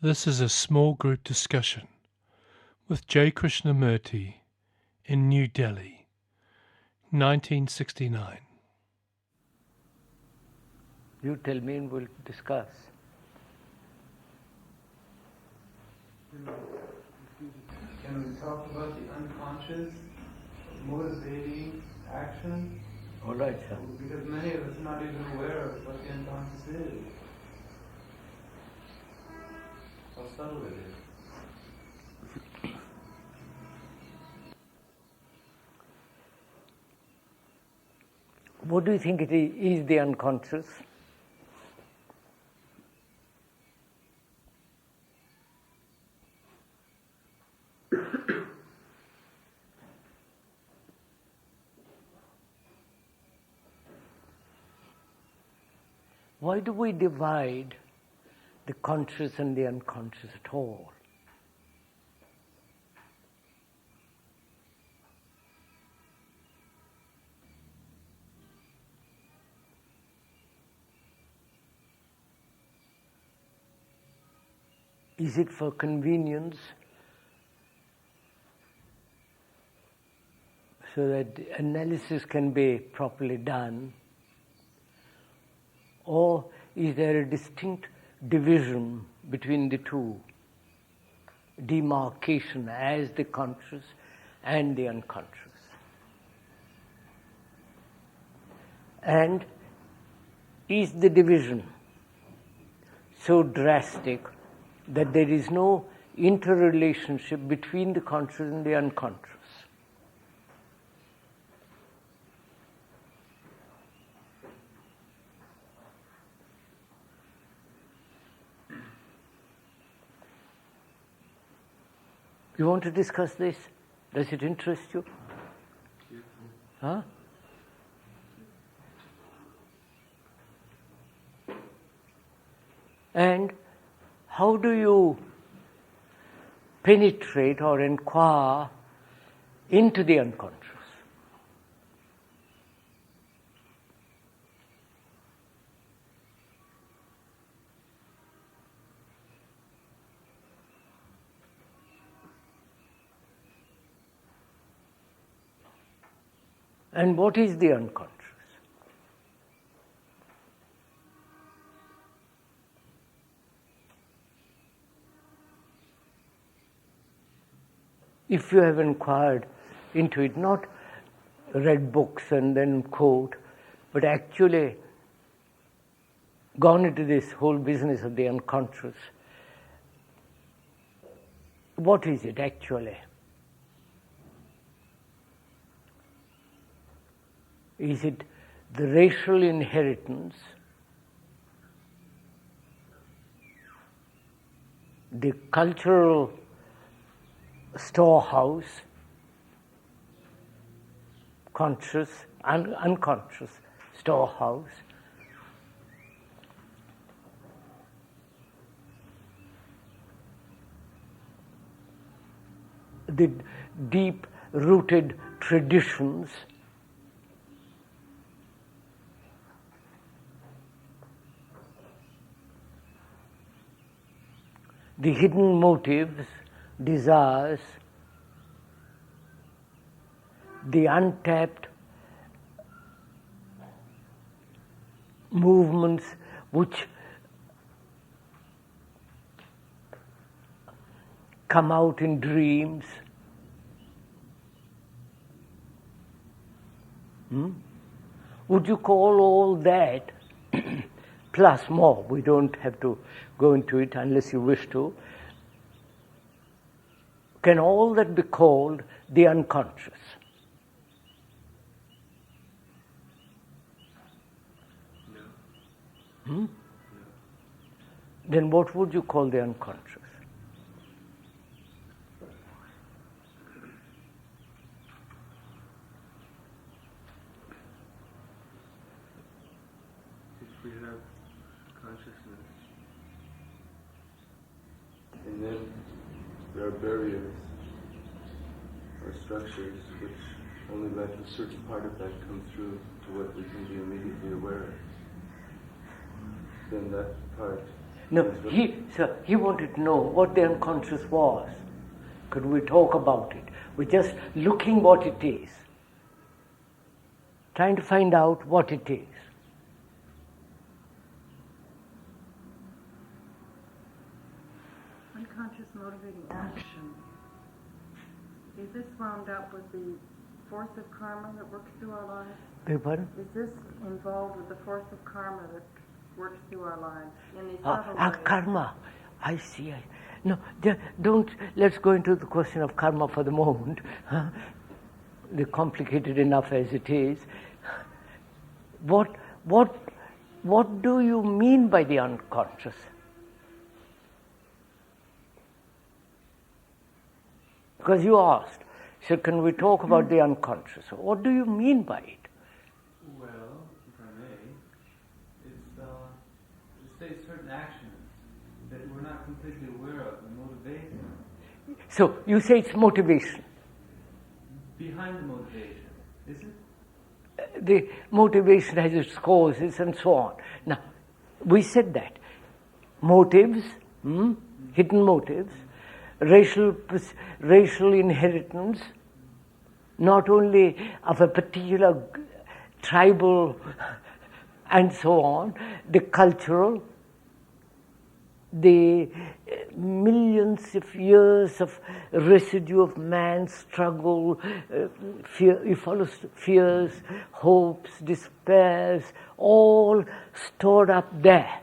This is a small group discussion with J. Krishnamurti in New Delhi, 1969. You tell me and we'll discuss. Can we talk about the unconscious motivating action? All right, sir. Because many of us are not even aware of what the unconscious is. How subtle it is. What do you think it is the unconscious? Why do we divide the conscious and the unconscious at all? Is it for convenience so that the analysis can be properly done? Or is there a distinct division between the two, demarcation as the conscious and the unconscious? And is the division so drastic that there is no interrelationship between the conscious and the unconscious? You want to discuss this? Does it interest you? Huh? And how do you penetrate or inquire into the unconscious? And what is the unconscious? If you have inquired into it, not read books and then quote, but actually gone into this whole business of the unconscious, what is it actually? Is it the racial inheritance, the cultural storehouse, conscious and unconscious storehouse, the deep-rooted traditions, the hidden motives, desires, the untapped movements which come out in dreams. Would you call all that, plus more, we don't have to go into it unless you wish to, can all that be called the unconscious? No. No. Then what would you call the unconscious? If we have consciousness, and then there are barriers or structures which only let a certain part of that come through to what we can be immediately aware of, then that part No, he wanted to know what the unconscious was. Could we talk about it? We're just looking what it is. Trying to find out what it is. Unconscious motivating action. Is this wound up with the force of karma that works through our lives? Beg pardon? Is this involved with the force of karma that works through our lives in these subtle ways? Karma. I see. No, don't. Let's go into the question of karma for the moment. They're complicated enough as it is. What do you mean by the unconscious? Because you asked, so can we talk about the unconscious? What do you mean by it? Well, if I may, it's to say certain actions that we're not completely aware of, the motivation. So you say it's motivation. Behind the motivation, is it? The motivation has its causes and so on. Now, we said that. Motives, hidden motives, racial inheritance, not only of a particular tribal and so on, the cultural, the millions of years of residue of man's struggle, fears, hopes, despairs, all stored up there.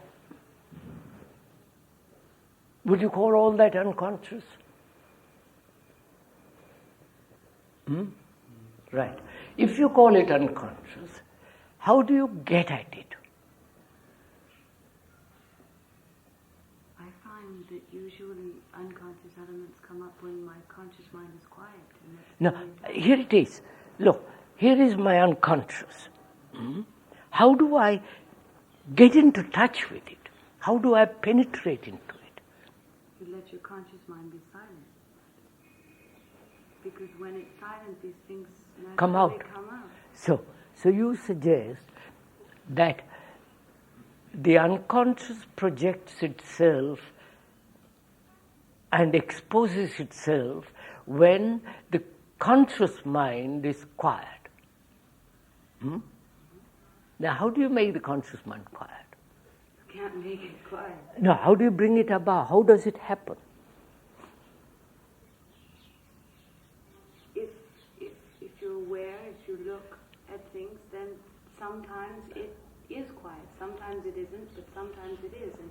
Would you call all that unconscious? Right. If you call it unconscious, how do you get at it? I find that usually unconscious elements come up when my conscious mind is quiet. Now, here it is. Look, here is my unconscious. How do I get into touch with it? How do I penetrate into it? You let your conscious mind be silent. Because when it's silent, these things Come out. come out. So you suggest that the unconscious projects itself and exposes itself when the conscious mind is quiet. Now, how do you make the conscious mind quiet? You can't make it quiet. No, how do you bring it about? How does it happen? If you're aware, if you look at things, then sometimes it is quiet. Sometimes it isn't, but sometimes it is. And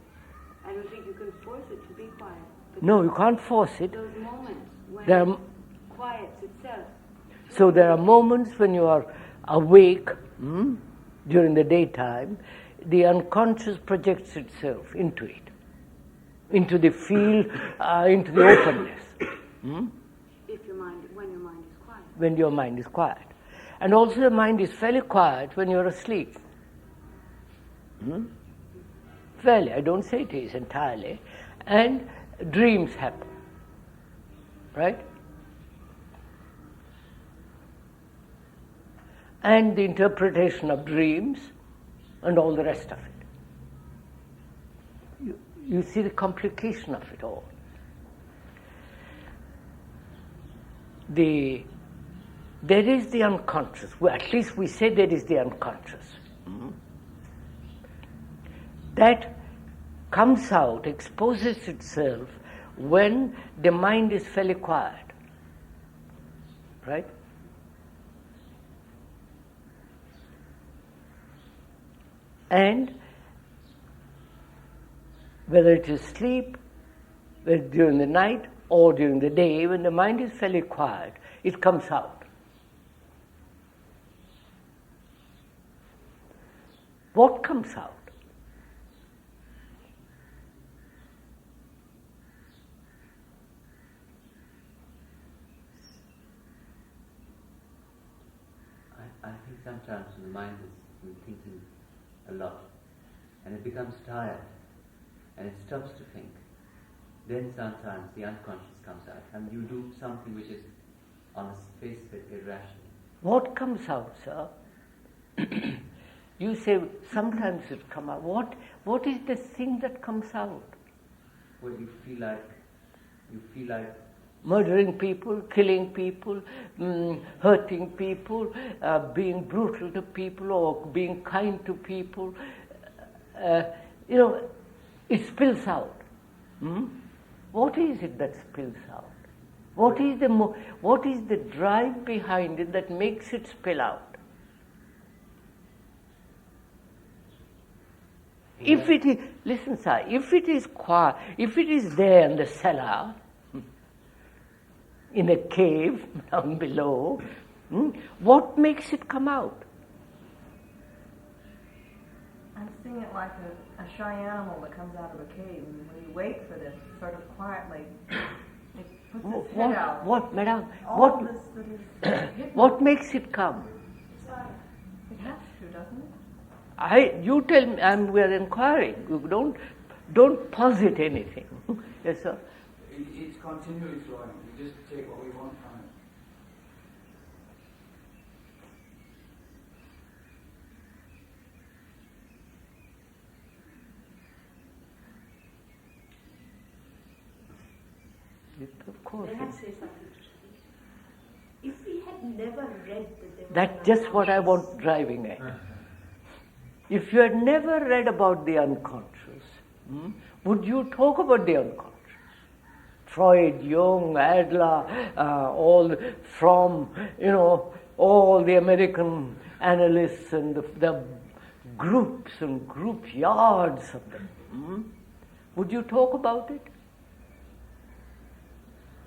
I don't think you can force it to be quiet. But No, you can't force it. those moments when There it are, quiets itself. so there are moments when you are awake during the daytime, the unconscious projects itself into it, into the field, into the openness. When your mind is quiet. When your mind is quiet. And also the mind is fairly quiet when you're asleep. Fairly, I don't say it is entirely. And dreams happen. Right? And the interpretation of dreams and all the rest of it. You see the complication of it all. There is the unconscious. Well, at least we say there is the unconscious. That comes out, exposes itself when the mind is fairly quiet. Right? And whether it is sleep, whether during the night or during the day, when the mind is fairly quiet, it comes out. What comes out? I think sometimes the mind is thinking a lot, and it becomes tired, and it stops to think. Then sometimes the unconscious comes out, and you do something which is, on the face of it, irrational. What comes out, sir? You say sometimes it comes out. What is the thing that comes out? where you feel like murdering people, killing people, hurting people, being brutal to people or being kind to people. It spills out. What is it that spills out? What is the drive behind it that makes it spill out? If it is, listen, sir, if it is there in the cellar, in a cave down below, what makes it come out? I'm seeing it like a shy animal that comes out of a cave, and when you wait for this, sort of quietly, it puts its head out. What, madam? All this that is hidden. What makes it come? It has to, doesn't it? You tell me, we are inquiring. You don't posit anything. Yes, sir? It's continually flowing. We just take what we want from it. Of course. May I say something? If we had never read that there was That's just what I want driving at. If you had never read about the unconscious, would you talk about the unconscious? Freud, Jung, Adler, all the American analysts and the groups and group yards of them. Would you talk about it?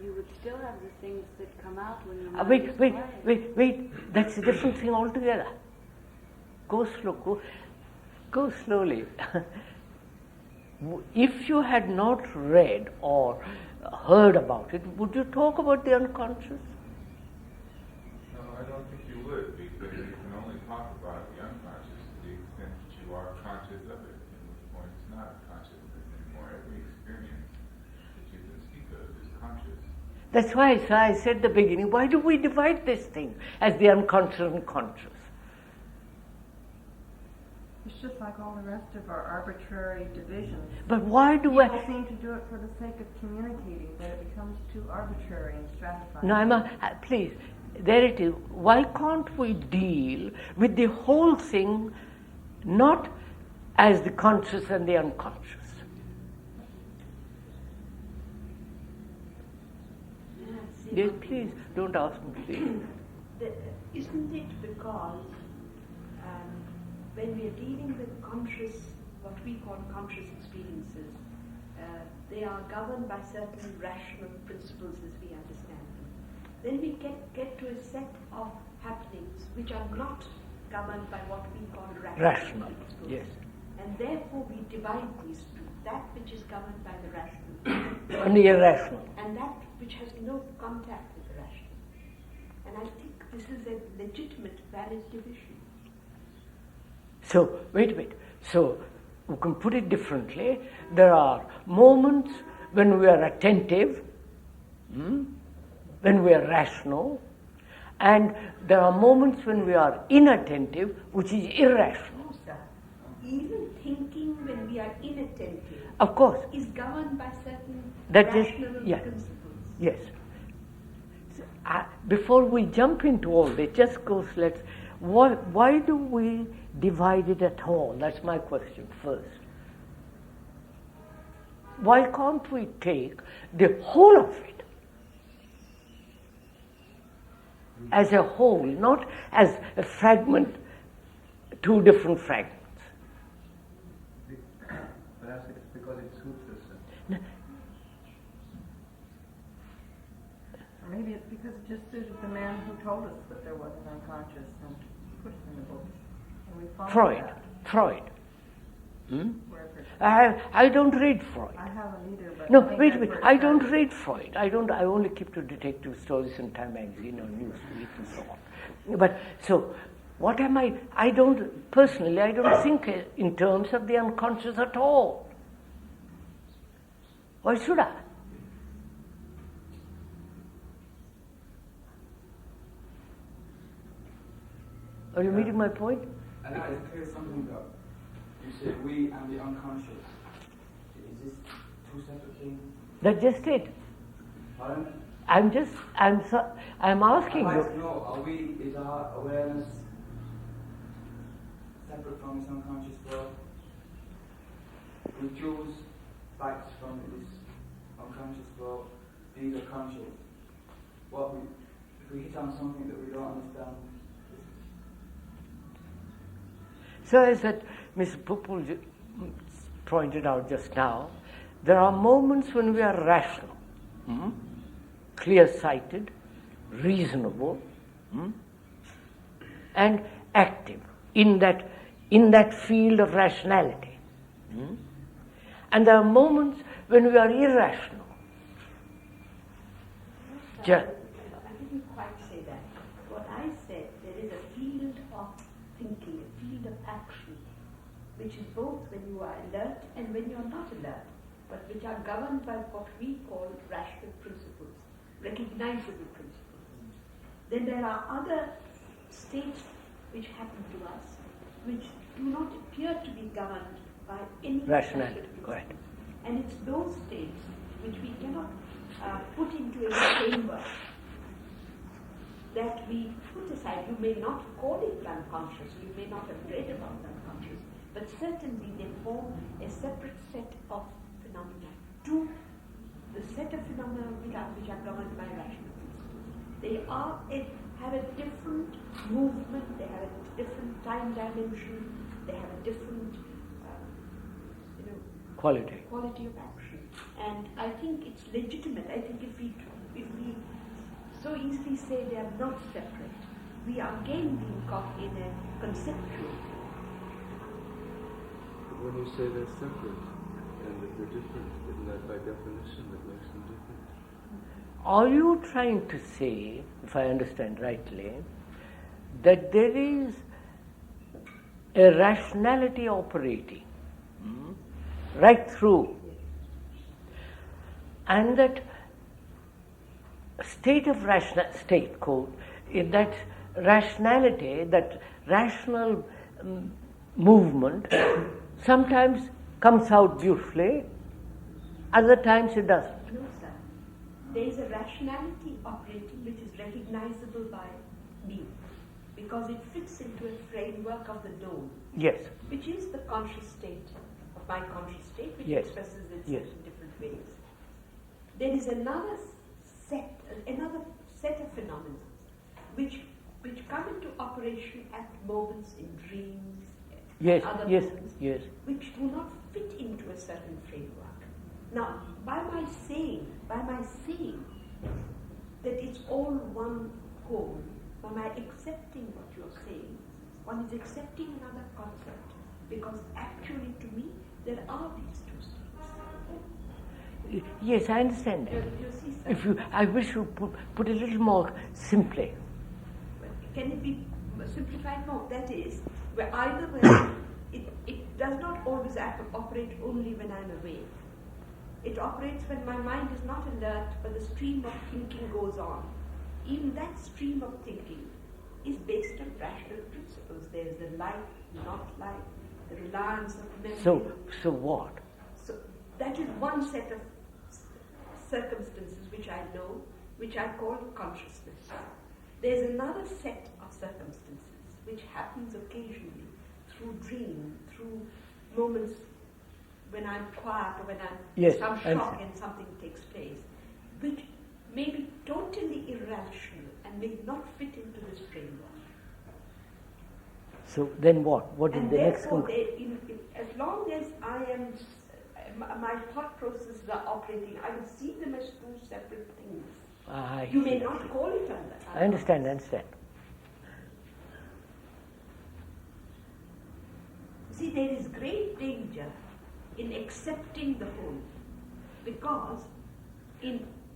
You would still have the things that come out when your mind is quiet. Wait. That's a different thing altogether. Go slowly. If you had not read or heard about it, would you talk about the unconscious? No, I don't think you would, because you can only talk about the unconscious to the extent that you are conscious of it, and which point it's not consciousness anymore. Every experience that you can speak of is conscious. That's why I said at the beginning, why do we divide this thing as the unconscious and conscious? It's just like all the rest of our arbitrary divisions. But why do People seem to do it for the sake of communicating, but it becomes too arbitrary and stratified. No, please, there it is. Why can't we deal with the whole thing not as the conscious and the unconscious? Yes, please, don't ask me, please. Isn't it because when we are dealing with conscious, what we call conscious experiences, they are governed by certain rational principles as we understand them. Then we get to a set of happenings which are not governed by what we call rational principles. Yes. And therefore we divide these two, that which is governed by the rational And the irrational. and that which has no contact with the rational. And I think this is a legitimate, valid division. So, wait a minute. So, we can put it differently. There are moments when we are attentive, when we are rational, and there are moments when we are inattentive, which is irrational. No, sir. Even thinking when we are inattentive Of course. is governed by certain That is, rational principles. Yes. So, before we jump into all this, why do we divide it at all? That's my question first. Why can't we take the whole of it as a whole, not as a fragment, two different fragments? Perhaps it's because it suits us. Or maybe it's because it just suited the man who told us that there was an unconscious and put it in the books. And we followed that. Freud. Wherever. I don't read Freud. I haven't either, but No, I think wait a that's minute. where it I don't started. read Freud. I only keep to detective stories in Time magazine or Newsweek and so on. But so, what am I? I don't think in terms of the unconscious at all. Why should I? Are you meeting my point? I'd like to clear something up. You said we and the unconscious. Is this two separate things? That's just it. Pardon? I'm asking I'd you. like to know, is our awareness separate from this unconscious world? We choose facts from this unconscious world. These are conscious. If we hit on something that we don't understand. So as that Mr. Pupul pointed out just now, there are moments when we are rational, clear-sighted, reasonable, and active in that field of rationality. And there are moments when we are irrational. I didn't quite say that. What I said, there is a field of thinking, a field of action, which is both when you are alert and when you are not alert, but which are governed by what we call rational principles, recognizable principles. Then there are other states which happen to us, which do not appear to be governed by any Rationality, principle. correct. And it's those states which we cannot put into a framework that we put aside. You may not call it unconscious, you may not have read about unconscious, but certainly they form a separate set of phenomena to the set of phenomena which are governed by rational principles. They have a different movement, they have a different time dimension, they have a different Quality of action. And I think it's legitimate. I think if we so easily say they are not separate, we are again being caught in a conceptual. But when you say they're separate and that they're different, isn't that by definition that makes them different? Are you trying to say, if I understand rightly, that there is a rationality operating right through, and that state of in that rationality, that rational movement sometimes comes out beautifully, other times it doesn't? No, sir. There is a rationality operating which is recognizable by me, because it fits into a framework of the known. Yes. Which is the conscious state of my conscious state, which Yes. expresses itself Yes. in different ways. There is another set of phenomena which come into operation at moments in dreams, Yes, other yes, moments, yes. which do not fit into a certain framework. Now, by my saying that it's all one whole, by my accepting what you're saying, one is accepting another concept, because actually to me there are these two states. Yes, I understand that. You see, sir? I wish you put a little more simply. Can it be simplified more? That is, where either way, it does not always operate only when I'm awake. It operates when my mind is not alert, but the stream of thinking goes on. Even that stream of thinking is based on rational principles. There's the like, not like, the reliance of memory. So what? So that is one set of circumstances which I know, which I call consciousness. There's another set of circumstances which happens occasionally through dream, through moments when I'm quiet or when I'm in some shock and something takes place, which may be totally irrational and may not fit into this framework. So then what? What is the next conclusion? As long as my thought processes are operating, I will see them as two separate things. You may not call it that. I understand. See, there is great danger in accepting the whole, because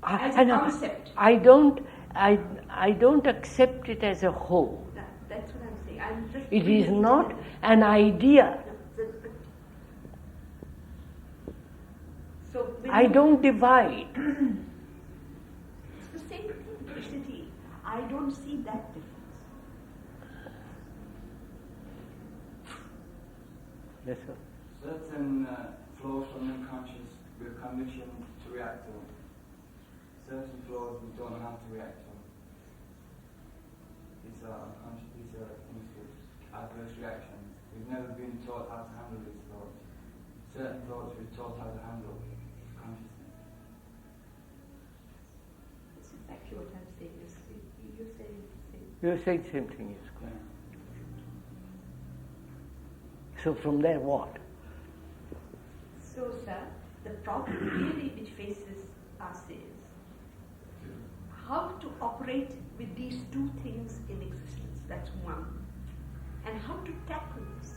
as a concept. I don't accept it as a whole. That's what I'm saying. It is not an idea. So I don't divide. It's the same thing, Krishnaji. I don't see that difference. Yes, sir. Certain flows from unconscious will come permission to react to. Certain flaws we don't know how to react to. These are adverse reactions. We've never been taught how to handle these thoughts. Certain thoughts we're taught how to handle consciousness. That's exactly what I'm saying. You're saying the same. You're saying the same thing, yes. Yeah. So from there, what? So, sir, the problem really which faces us is how to operate with these two things in existence. That's one. And how to tackle this.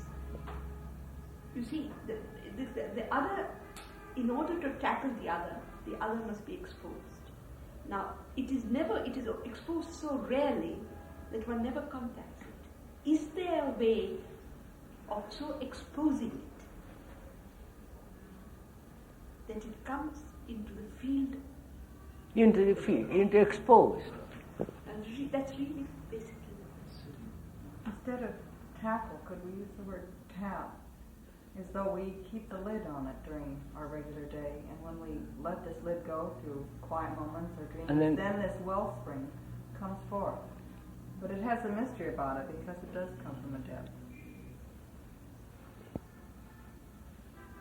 You see, the other, in order to tackle the other must be exposed. Now, it is exposed so rarely that one never contacts it. Is there a way of so exposing it that it comes into the field? Into the field, into exposed. And that's really basically. Instead of tackle, could we use the word tap? As though we keep the lid on it during our regular day, and when we let this lid go through quiet moments or dreams, then this wellspring comes forth. But it has a mystery about it because it does come from a depth.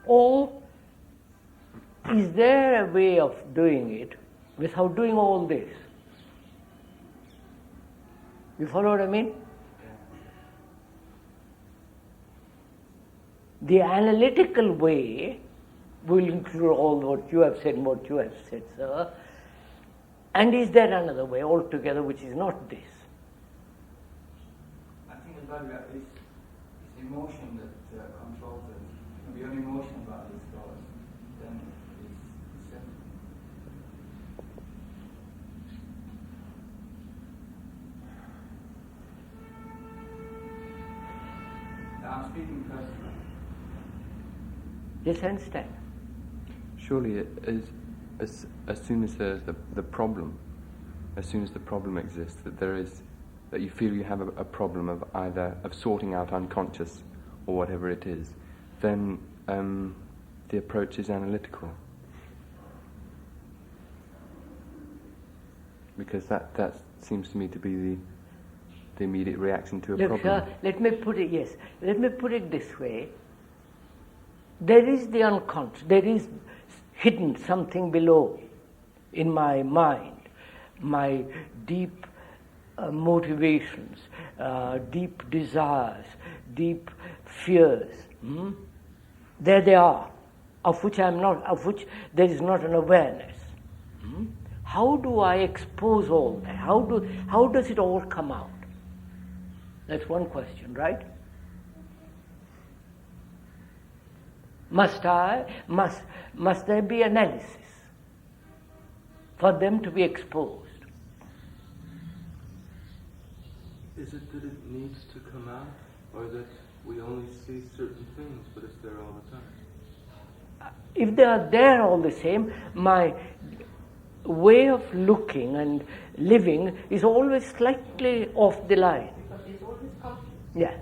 Or is there a way of doing it without doing all this? You follow what I mean? The analytical way will include all what you have said and what you have said, sir. And is there another way altogether which is not this? I think the value is emotion that controls it. If we have emotion about these thoughts, then it's simple. Now I'm speaking personally. Yes, I understand. Surely it is, as soon as there's the problem, as soon as the problem exists, that you feel you have a problem of either of sorting out unconscious or whatever it is, then the approach is analytical. Because that seems to me to be the immediate reaction to a problem. Sir, let me put it this way. There is the unconscious, there is hidden something below in my mind, my deep motivations, deep desires, deep fears. There they are, of which there is not an awareness. How do I expose all that? How does it all come out? That's one question, right? Must there be analysis for them to be exposed? Is it that it needs to come out, or that we only see certain things, but it's there all the time? If they are there all the same, my way of looking and living is always slightly off the line. Because there's always conflict. Yeah.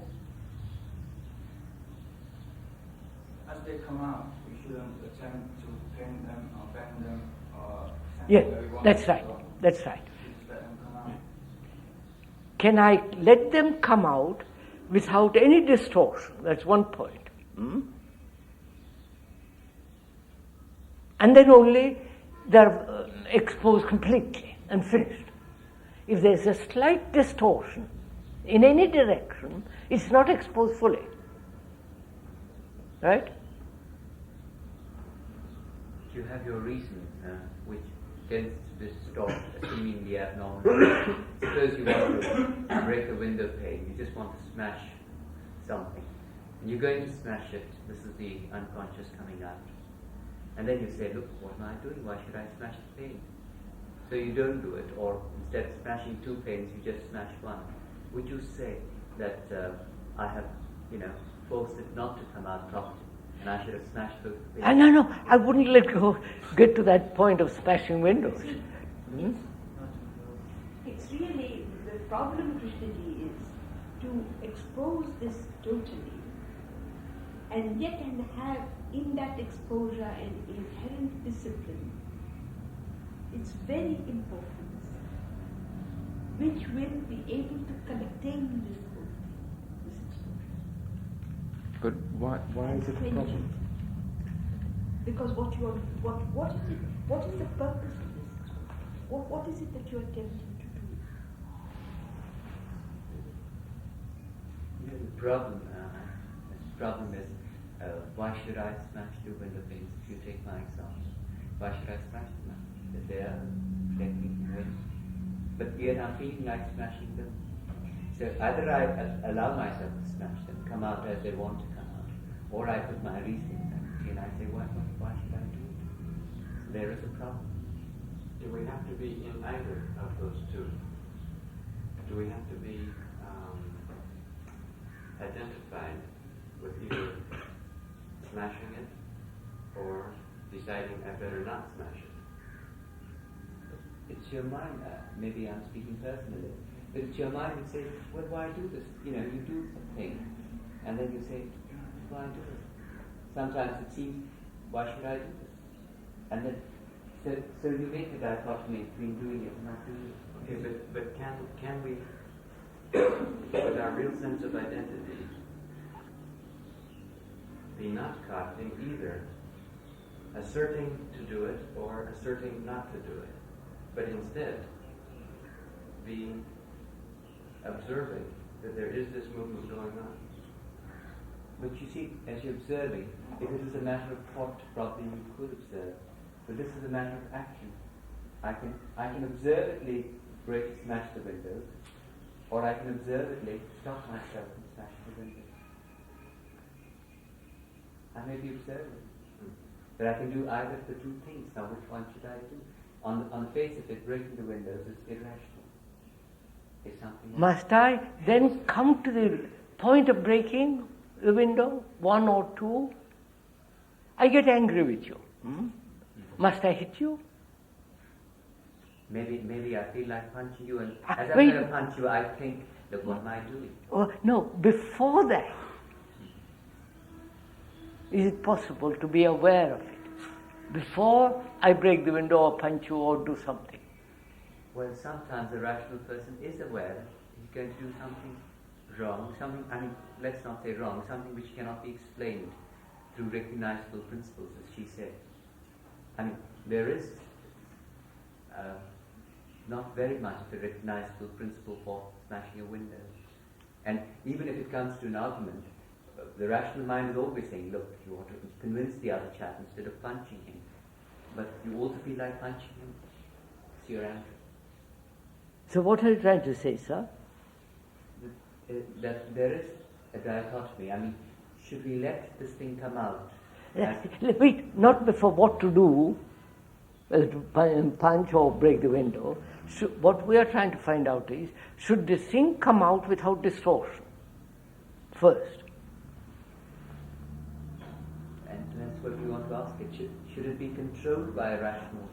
As they come out, we shouldn't attempt to paint them or bend them or send Yeah, them where we want that's them right. to go. That's right. Just let them come out. Can I let them come out without any distortion? That's one point. And then only they're exposed completely and finished. If there's a slight distortion in any direction, it's not exposed fully. Right? You have your reason, which tends to distort a seemingly abnormal. Suppose you want to break a window pane, you just want to smash something. And you're going to smash it, this is the unconscious coming out. And then you say, look, what am I doing? Why should I smash the pane? So you don't do it, or instead of smashing two panes, you just smash one. Would you say that I have, forced it not to come out properly, and I should have smashed those panes? No, I wouldn't get to that point of smashing windows. It's really, the problem, Krishnaji, is to expose this totally, and yet have in that exposure and inherent discipline, it's very important, which will be able to contain this exposure. But why is it a problem? Because what is it? What is the purpose of this? What is it that you are attempting to do? The problem is, why should I smash the window panes? If you take my example, why should I smash them? They are protecting the wind. But yet I'm feeling like smashing them. So either I allow myself to smash them, come out as they want to come out, or I put my reasoning and I say, why should I do it? So there is a problem. Do we have to be in either of those two? Do we have to be identified with either smashing it or deciding I better not smash it? It's your mind. Maybe I'm speaking personally, but it's your mind that says, well, why do this? You do a thing, and then you say, why do it? Sometimes it seems, why should I do this? And then, so you make a dichotomy between doing it and not doing it. Okay, but can we, with our real sense of identity, be not caught in either asserting to do it or asserting not to do it, but instead be observing that there is this movement going on? But you see, as you're observing, if it is a matter of thought, probably you could observe. But this is a matter of action. I can observedly smash the windows, or I can observedly stop myself and smash the windows. I may be observing, but I can do either of the two things. Now, which one should I do? On the face of it, breaking the windows is irrational. It's something else. Must I then come to the point of breaking the window, one or two? I get angry with you. Must I hit you? Maybe I feel like punching you, and as I'm going to punch you, I think, look, what am I doing? Oh, no, before that, is it possible to be aware of it? Before I break the window or punch you or do something. Well, sometimes a rational person is aware that he's going to do something wrong, let's not say wrong, something which cannot be explained through recognizable principles, as she said. There is not very much of a recognizable principle for smashing a window. And even if it comes to an argument, the rational mind is always saying, look, you want to convince the other chap instead of punching him. But you also feel like punching him. It's your answer. So what are you trying to say, sir? That there is a dichotomy. Should we let this thing come out? Wait, not before what to do, whether to punch or break the window. What we are trying to find out is, should this thing come out without distortion? First. And that's what we want to ask it. Should it be controlled by a rational?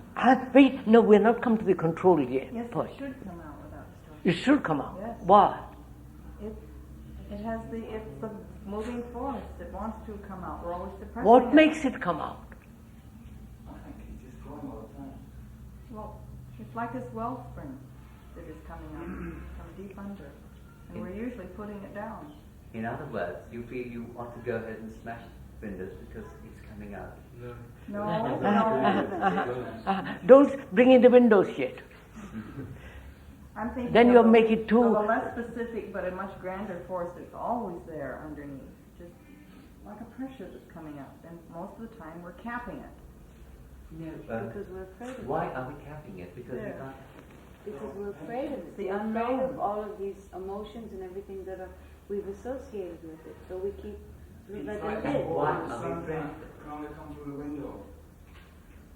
Wait, no, we're not come to the control yet. Yes, point. it should come out without distortion. It should come out. Yes. Why? It's the moving force that wants to come out. We're always suppressing What it. makes it come out? I think it's just going all the time. Well, it's like this wellspring that is coming out from deep under. And we're usually putting it down. In other words, you feel you ought to go ahead and smash windows because it's coming out. No. Don't bring in the windows yet. I'm thinking Then of you'll make it too. of a less specific but a much grander force that's always there underneath. Just like a pressure that's coming out. And most of the time we're capping it. No, Because we're afraid of why it. are we capping it? Because we can't. Because we're afraid of it. The We're afraid unknown. of all of these emotions and everything that we've associated with it. So we keep It's like like a lid. Why the are we sun afraid? can only come through the window.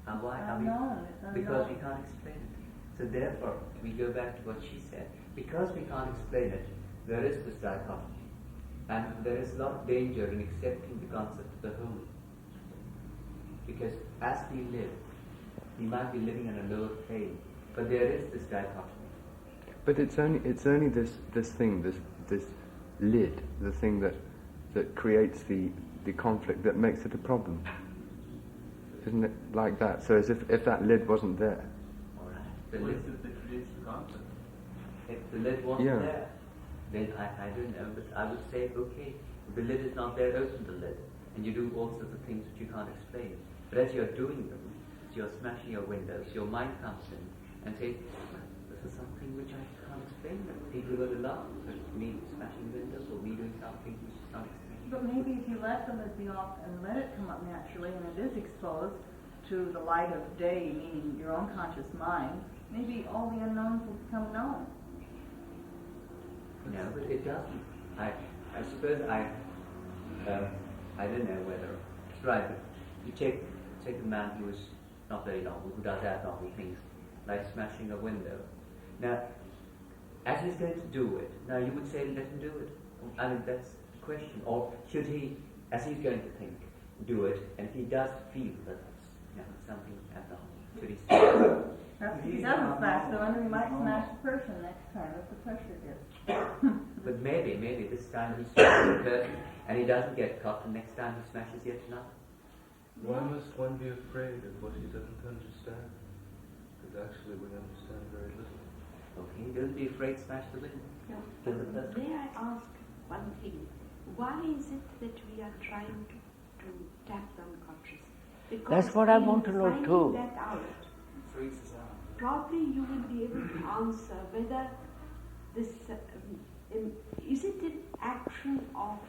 And why are we? Because we can't explain it. So therefore, we go back to what she said. Because we can't explain it, there is this dichotomy. And there is a lot of danger in accepting the concept of the whole. Because as we live, we might be living in a lower plane, but there is this dichotomy. But it's only this thing, this lid, the thing that creates the the conflict that makes it a problem. Isn't it like that? So as if that lid wasn't there. All right. The What lid, is it that creates the conflict? if the lid wasn't Yeah. there, then I don't know, but I would say, okay, if the lid is not there, open the lid. And you do all sorts of things which you can't explain. But as you're doing them, as you're smashing your windows, your mind comes in and says, this is something which I can't explain. People are going to laugh at me smashing windows or me doing something which is not explained. But maybe if you let the lid be off and let it come up naturally and it is exposed to the light of day, meaning your own conscious mind, maybe all the unknowns will become known. No, but it doesn't. I suppose I don't know whether it's right, but you take a man who is not very novel, who does abnormal things, like smashing a window. Now, as he's going to do it, now you would say let him do it. I mean, that's the question. Or should he, as he's going to think, do it, and if he does feel that it's something abnormal, should he stop? Perhaps if he doesn't smash the window, he might smash the person next time if the pressure gets. But maybe this time he smashes the curtain, and he doesn't get caught, and next time he smashes yet another. Why must one be afraid of what he doesn't understand? Because actually we understand very little. Okay, don't be afraid, smash the window. No. Kill the person. May I ask one thing? Why is it that we are trying to tap the unconscious? Because That's what I want to know finding too. that out, Freaks us out. probably you will be able to answer whether this is it an action of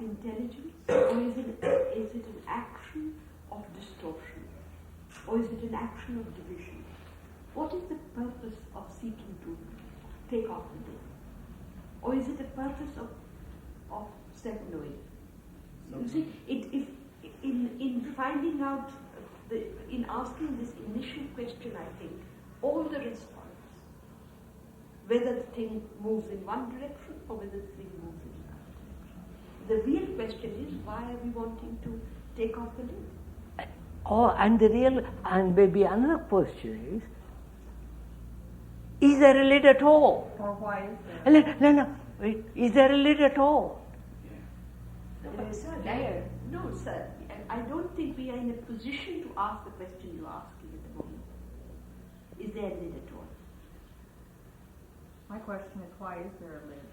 intelligence, or is it an action of distortion, or is it an action of division? What is the purpose of seeking to take off the lid, or is it the purpose of self-knowing? You see, if in finding out, in asking this initial question, I think, all the rest follows. Whether the thing moves in one direction or whether the thing moves in another direction. The real question is, why are we wanting to take off the lid? Oh, and maybe another question is there a lid at all? Or why is there? No, wait, is there a lid at all? No, but sir, no, sir, I don't think we are in a position to ask the question you're asking at the moment. Is there a lid at all? My question is, why is there a lid?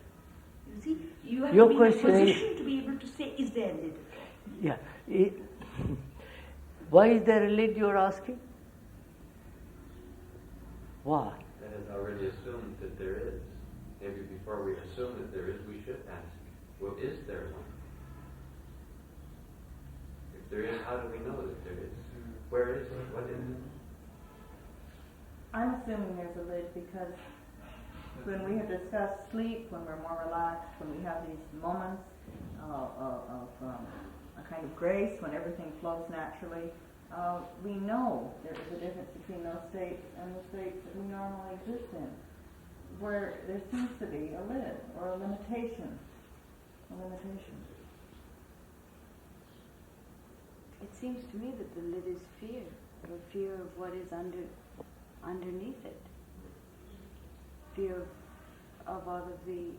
You see, you have Your to be in a question is- position to be able to say, is there a lid? Yeah. Why is there a lid, you're asking? Why? That is already assumed that there is. Maybe before we assume that there is, we should ask, well, is there one? If there is, how do we know that there is? Where is it? What is it? I'm assuming there's a lid because when we have discussed sleep, when we're more relaxed, when we have these moments of a kind of grace, when everything flows naturally, we know there is a difference between those states and the states that we normally exist in, where there seems to be a lid or a limitation. It seems to me that the lid is fear, or fear of what is underneath it. Fear of all of the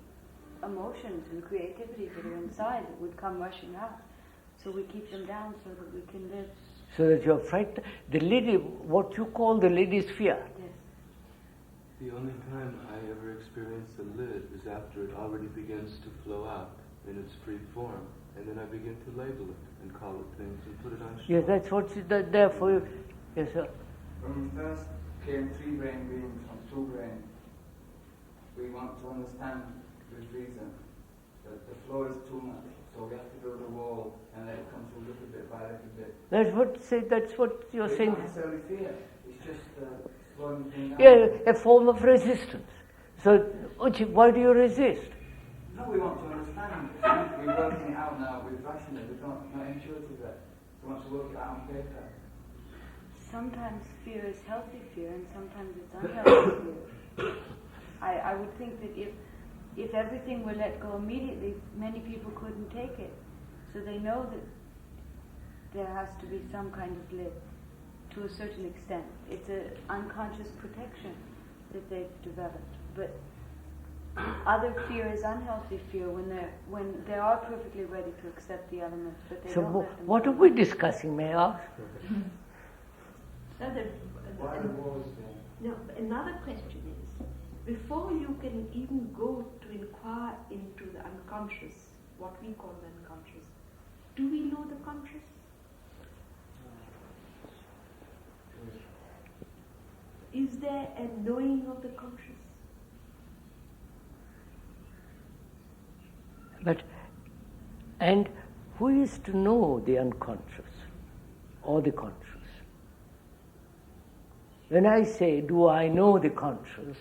emotions and creativity that are inside that would come rushing out. So we keep them down so that we can live. So that you're frightened. The lid, what you call the lid is fear. Yes. The only time I ever experience a lid is after it already begins to flow out in its free form, and then I begin to label it and call it things and put it on show. Yes, that's what's there for you. Yes, sir. When we first came 3 brain beings from 2 brain, we want to understand with reason that the flow is too much, so we have to build a wall and let it come through little bit by little bit. That's what you're It's saying. not necessarily fear, it's just slowing things down. Yeah, a form of resistance. So, why do you resist? No, we want to understand. We're working it out now with rationally. We're not intuitive yet. We want to work it out on paper. Sometimes fear is healthy fear, and sometimes it's unhealthy fear. I would think that if everything were let go immediately, many people couldn't take it. So they know that there has to be some kind of lid to a certain extent. It's an unconscious protection that they've developed. But other fear is unhealthy fear when they are perfectly ready to accept the elements, but they So don't let them. what are we discussing, may I ask? Why the walls then? No, another question is, before you can even go to inquire into the unconscious, what we call the unconscious, do we know the conscious? Is there a knowing of the conscious? And who is to know the unconscious or the conscious? When I say, do I know the conscious,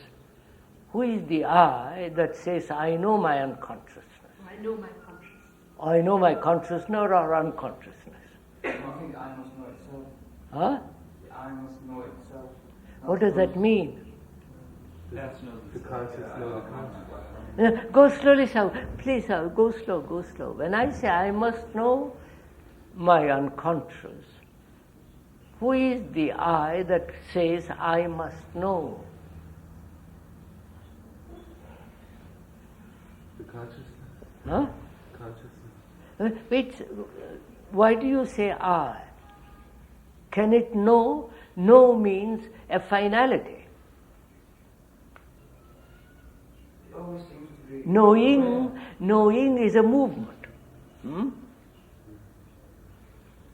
who is the I that says, I know my unconsciousness? I know my conscious. I know my consciousness or unconsciousness? I think I must know itself. Huh? I must know itself. What does that mean? The conscious know the conscious. Go slowly, Saul. Please, Saul, go slow. When I say I must know my unconscious, who is the I that says I must know? The consciousness. Huh? Consciousness. Wait, why do you say I? Can it know? Know means a finality. It always seems to be Knowing is a movement.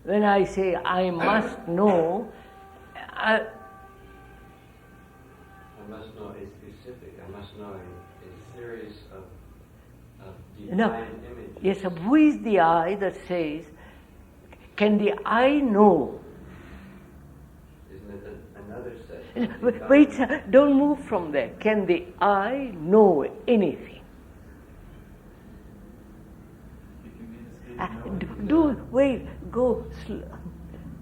When I say I must know, I must know a specific, I must know a series of defined images. Yes, who is the I that says, can the I know? Isn't it another set? Wait, sir, don't move from there. Can the I know anything?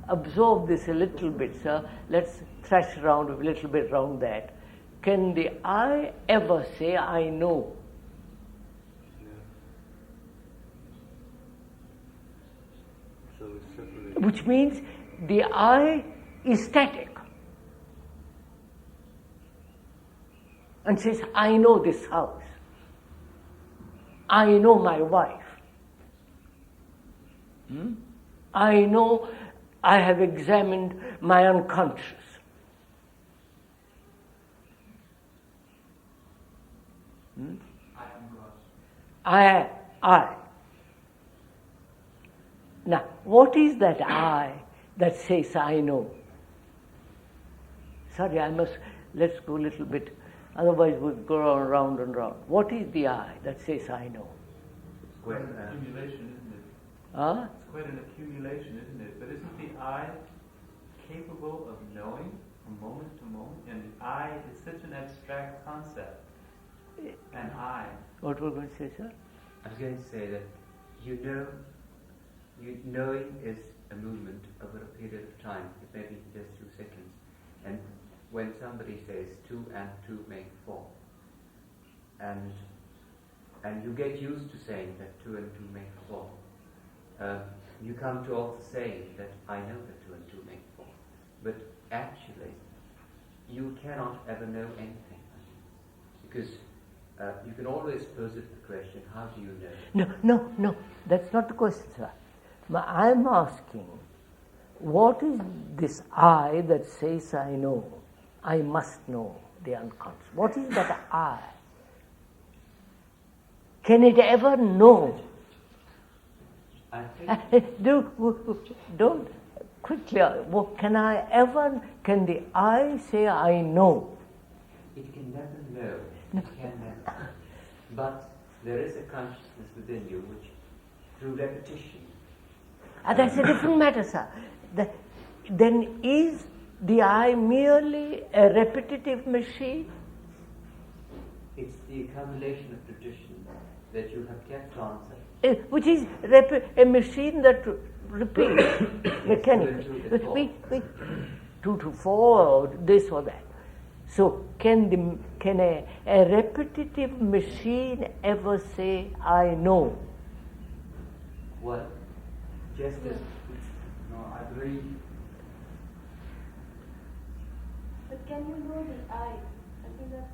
Absorb this a little bit, sir. Let's thrash around a little bit around that. Can the I ever say, I know? So it's separated. Which means the I is static. And says, I know this house. I know my wife. I know I have examined my unconscious. I am God. I. Now, what is that I that says I know? Sorry, let's go a little bit, otherwise we'll go round and round. What is the I that says I know? It's quite an accumulation, isn't it? Huh? It's quite an accumulation, isn't it? But isn't the I capable of knowing from moment to moment? And the I is such an abstract concept. An I. What were you going to say, sir? I was going to say that knowing is a movement over a period of time. It may be just 2 seconds. And when somebody says 2 and 2 make 4, and you get used to saying that 2 and 2 make 4, you come to also saying that I know that 2 and 2 make 4. But actually, you cannot ever know anything. Because you can always pose it the question, how do you know? No, that's not the question, sir. I'm asking, what is this I that says I know? I must know the unconscious. What is that I? Can it ever know? I think Don't quickly. Can the I say I know? it can never know. It can never. But there is a consciousness within you which, through repetition. That's a different matter, sir. Then is the I merely a repetitive machine? It's the accumulation of tradition that you have kept on. Which is a machine that repeats mechanically. 2 to 4 or this or that. So can a repetitive machine ever say, I know? Well, just as... No, I believe. But can you know the I? I think that's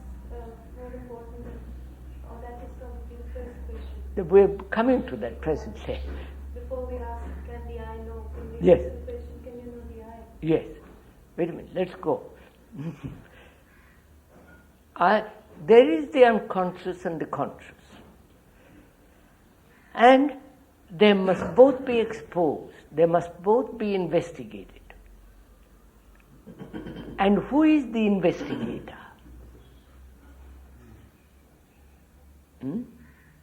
very important. Or that is probably the first question. We're coming to that presently. Before we ask, can the I know? Can we Yes. ask the question, can you know the I? Yes. Wait a minute, let's go. There is the unconscious and the conscious. And they must both be exposed. They must both be investigated. And who is the investigator?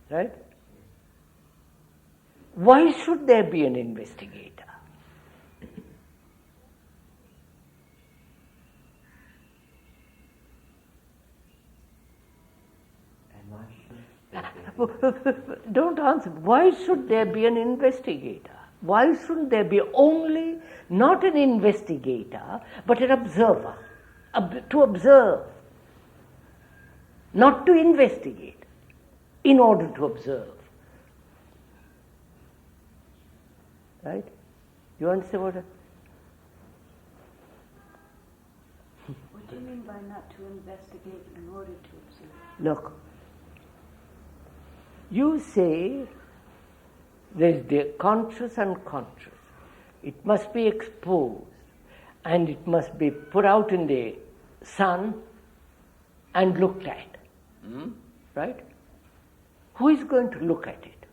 Right? Why should there be an investigator? Don't answer. Why should there be an investigator? Why shouldn't there be only not an investigator, but an observer? To observe, not to investigate, in order to observe. Right? You understand what? What do you mean by not to investigate in order to observe? Look, you say there's the conscious and unconscious. It must be exposed and it must be put out in the sun and looked at. Right? Who is going to look at it?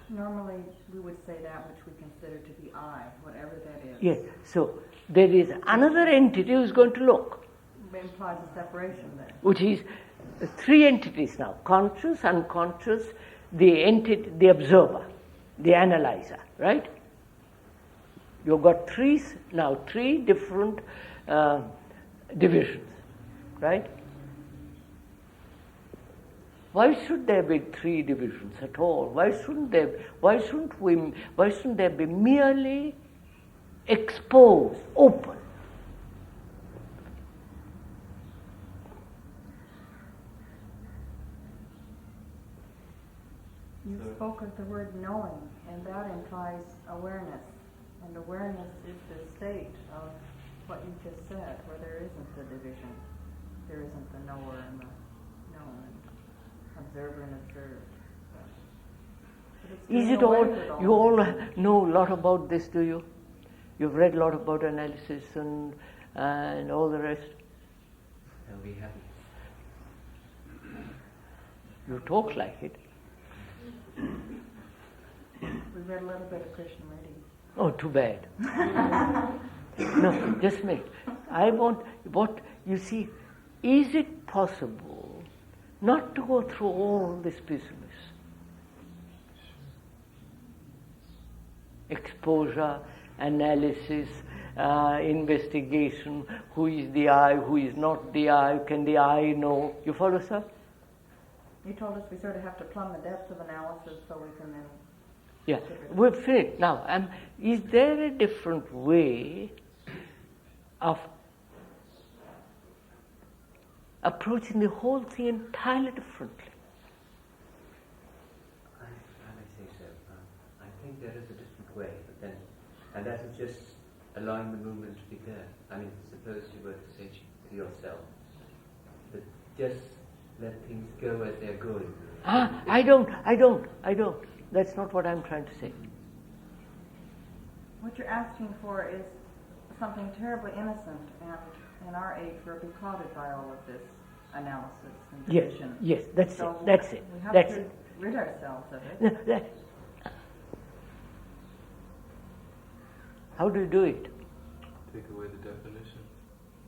Normally, we would say that which we consider to be I, whatever that is. Yes. So there is another entity who is going to look. It implies a separation there. Which is three entities now: conscious, unconscious, the entity, the observer, the analyzer. Right? You've got three different divisions. Right? Why should there be three divisions at all? Why shouldn't there be merely exposed, open? You spoke of the word knowing, and that implies awareness. And awareness is the state of what you just said, where there isn't the division. There isn't the knower and the known, and observer and observed. Is it all, you all know a lot about this, do you? You've read a lot about analysis and all the rest? No, we haven't. You talk like it. We read a little bit of Krishnamurti. Oh, too bad. No, just a minute. I want, you see, is it possible not to go through all this business? Exposure, analysis, investigation, who is the I, who is not the I, can the I know? You follow, sir? You told us we sort of have to plumb the depths of analysis so we can then... Yeah, we're finished. Now, is there a different way of approaching the whole thing entirely differently? I may say so. I think there is a different way, but then, and that is just allowing the movement to be there. I mean, suppose you were to say to yourself, that just let things go as they're going. I don't. That's not what I'm trying to say. What you're asking for is something terribly innocent, and in our age we're beclouded by all of this analysis and division. Yes, that's so it. That's it. We have That's to it. rid ourselves of it. No, how do you do it? Take away the definition.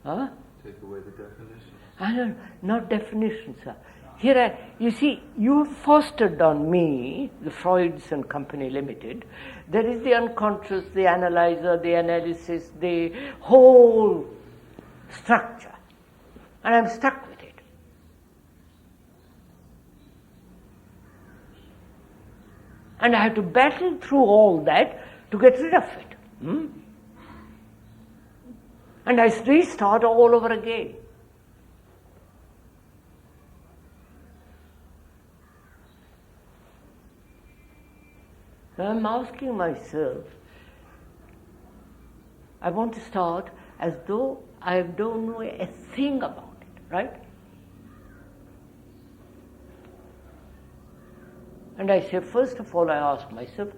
Huh? Take away the definition. I don't, not definition, sir. Here, you see, you fostered on me, the Freuds and Company Limited, there is the unconscious, the analyzer, the analysis, the whole structure. And I'm stuck with it. And I have to battle through all that to get rid of it. And I restart all over again. So I'm asking myself, I want to start as though I don't know a thing about it, right? And I say, first of all, I ask myself,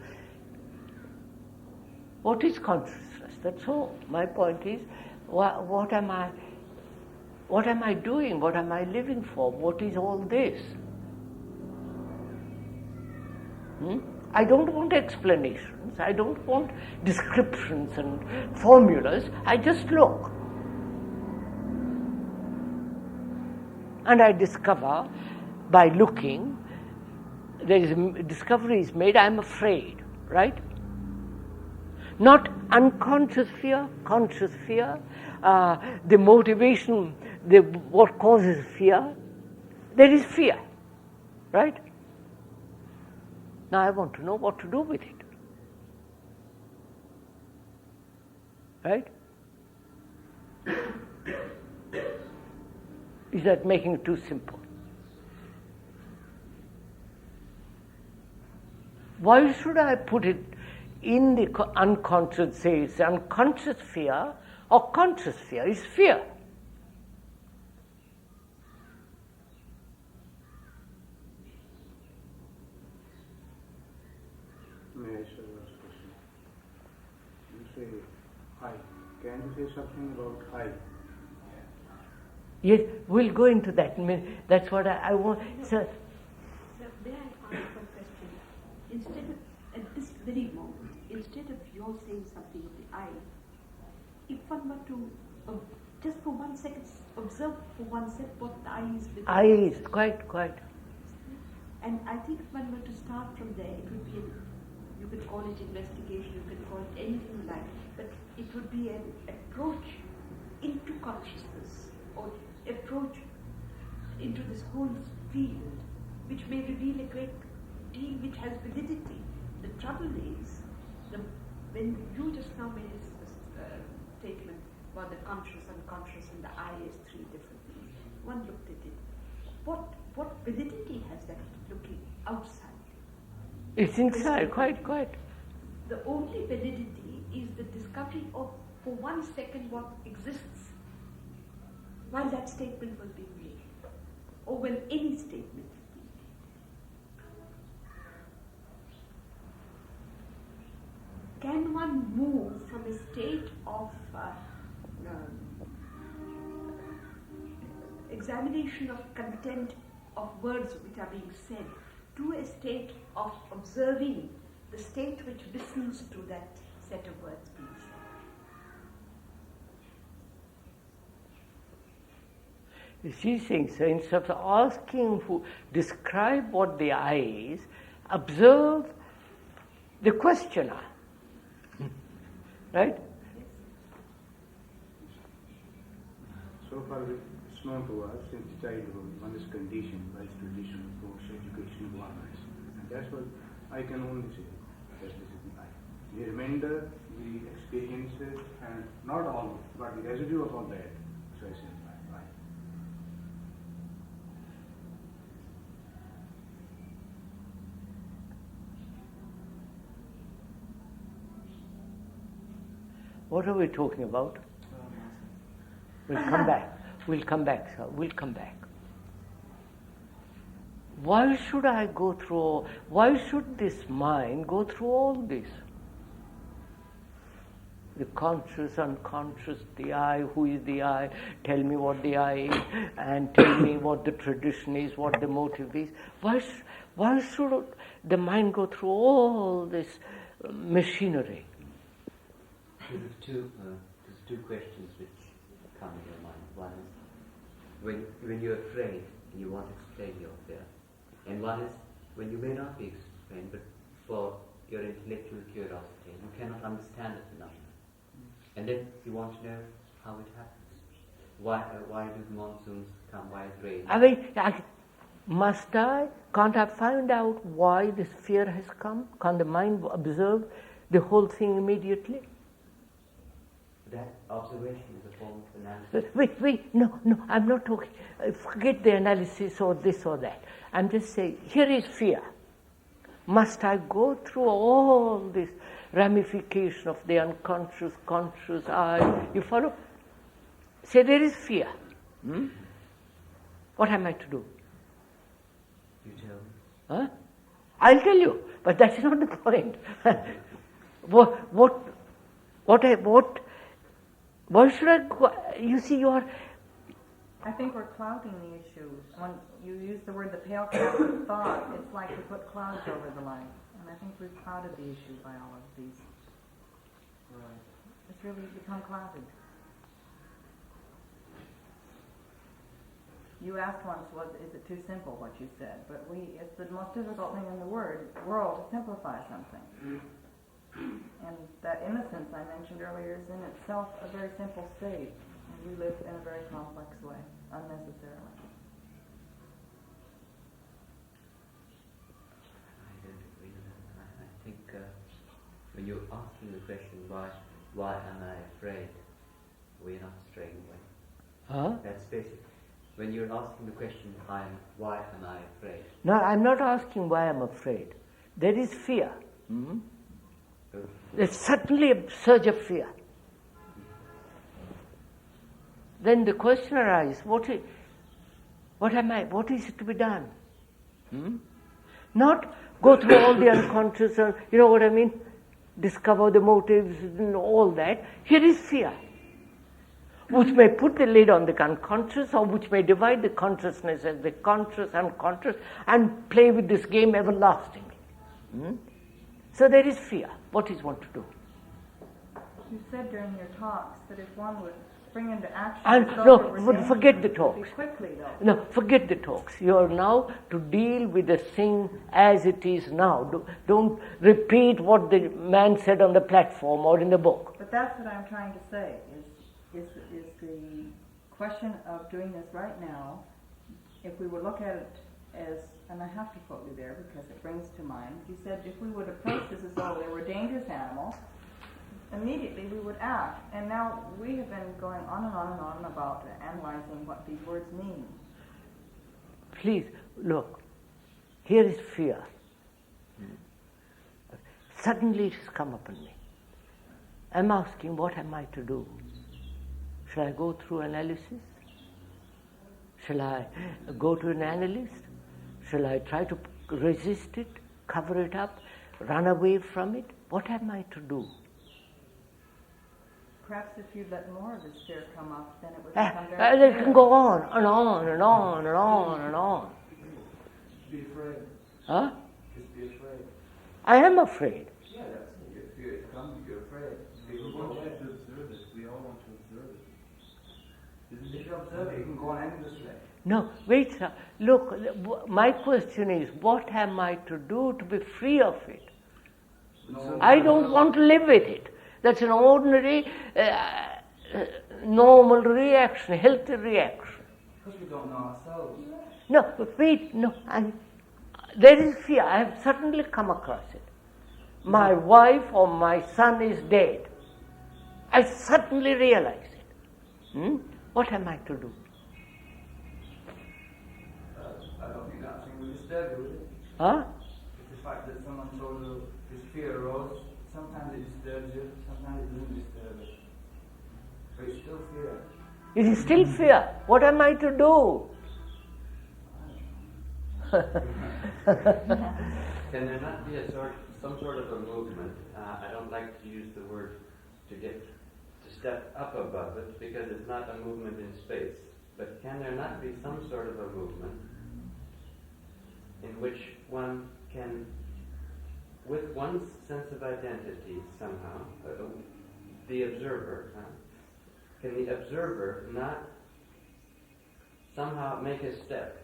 what is consciousness? That's all. My point is, what am I doing? What am I living for? What is all this? I don't want explanations. I don't want descriptions and formulas. I just look. And I discover, by looking, discovery is made, I'm afraid, right? Not unconscious fear, conscious fear, the motivation, what causes fear. There is fear, right? Now I want to know what to do with it, right? Is that making it too simple? Why should I put it in the unconscious, say it's unconscious fear or conscious fear? It's fear. May I say last question? You say I. Can you say something about I? Yes, we'll go into that. That's what I want. Sir, may I ask one question? Instead of, at this very moment, instead of your saying something of the I, if one were to, just for 1 second, observe for oneself what the I is within. I is, quite. And I think if one were to start from there, it would be, you could call it investigation, you could call it anything you like, but it would be an approach into consciousness, or approach into this whole field, which may reveal a great deal which has validity. The trouble is, when you just now made a statement about the conscious, unconscious, and the I as three different things, one looked at it. What validity has that looking outside? It's inside, quite. The only validity is the discovery of, for 1 second, what exists while that statement was being made, or when any statement is being made. Can one move from a state of examination of content of words which are being said to a state of observing the state which listens to that set of words being said? She's saying, so instead of asking who describe what the I is, observe the questioner, right? So far it's known to us since childhood, one is conditioned by tradition, books, education, environments. And that's what I can only say. That this is the I. The remainder, the experiences, and not all, but the residue of all that. So I say I. What are we talking about? We'll come back, sir. We'll come back. Why should I go through, why should this mind go through all this? The conscious, unconscious, the I, who is the I, tell me what the I is, and tell me what the tradition is, what the motive is. Why should the mind go through all this machinery? There's two questions which come in your mind. One is when you're afraid and you want to explain your fear. And one is when you may not be explained, but for your intellectual curiosity, you cannot understand it enough. And then you want to know how it happens. Why do the monsoons come? Why is rain? I mean, must I? Can't I find out why this fear has come? Can't the mind observe the whole thing immediately? That observation is a form of analysis. Wait, no, I'm not talking. Forget the analysis or this or that. I'm just saying, here is fear. Must I go through all this ramification of the unconscious, conscious I? You follow? Say there is fear. What am I to do? You tell me. Huh? I'll tell you, but that's not the point. Why should I go? You see, you are. I think we're clouding the issue. When you use the word the pale cloud of thought, it's like we put clouds over the light. And I think we've clouded the issue by all of these. Right. It's really become clouded. You asked once, is it too simple what you said? But it's the most difficult thing in the world to simplify something. And that innocence I mentioned earlier is in itself a very simple state. And we live in a very complex way, unnecessarily. I don't agree with that. I think when you're asking the question, why am I afraid? We're not straying away. Huh? That's basic. When you're asking the question, why am I afraid? No, I'm not asking why I'm afraid. There is fear. There's certainly a surge of fear. Then the question arises, what is to be done? Not go through all the unconscious, you know what I mean? Discover the motives and all that. Here is fear, which may put the lid on the unconscious, or which may divide the consciousness as the conscious, unconscious, and play with this game everlastingly. So there is fear. What is one to do? You said during your talks that if one would spring into action... Forget the talks. Quickly, though. No, forget the talks. You are now to deal with the thing as it is now. Don't repeat what the man said on the platform or in the book. But that's what I'm trying to say, is the question of doing this right now, if we would look at it as, and I have to quote you there because it brings to mind, you said if we would approach this as though they were dangerous animals, immediately we would act. And now we have been going on and on and on about analyzing what these words mean. Please, look, here is fear. Suddenly it has come upon me. I'm asking, what am I to do? Shall I go through analysis? Shall I go to an analyst? Shall I try to resist it, cover it up, run away from it? What am I to do? Perhaps if you let more of this fear come up, then it would become very It clear. can go on and on and on and on and on. Be afraid. Huh? Just be afraid. I am afraid. Yeah, that's it. You get fear. It comes, you're afraid. We want you to observe it. We all want to observe it. If you observe it, you can go on endlessly. No, wait, sir. Look, my question is, what am I to do to be free of it? I don't want to live with it. That's an ordinary, normal reaction, healthy reaction. Because we don't know ourselves. No, wait, no. There is fear. I have certainly come across it. My wife or my son is dead. I certainly realize it. What am I to do? I don't think that thing will disturb you, will it? Huh? It's the fact that someone told you this fear arose. Sometimes it disturbs you, sometimes it doesn't disturb you. But it's still fear. It is still fear. What am I to do? Can there not be some sort of a movement? I don't like to use the word to step up above it, because it's not a movement in space. But can there not be some sort of a movement in which one can, with one's sense of identity somehow, the observer, can the observer not somehow make a step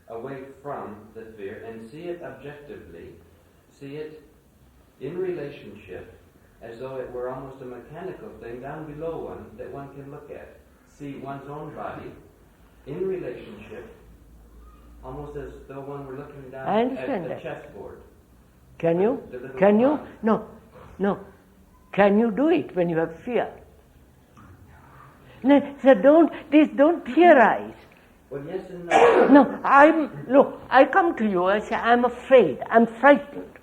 away from the fear and see it objectively, see it in relationship, as though it were almost a mechanical thing down below one that one can look at. See one's own body in relationship, almost as though one were looking down at the chessboard. Can you? Can you? No. Can you do it when you have fear? No, so don't theorize. Well, yes and no. No, I come to you, I say, I'm afraid, I'm frightened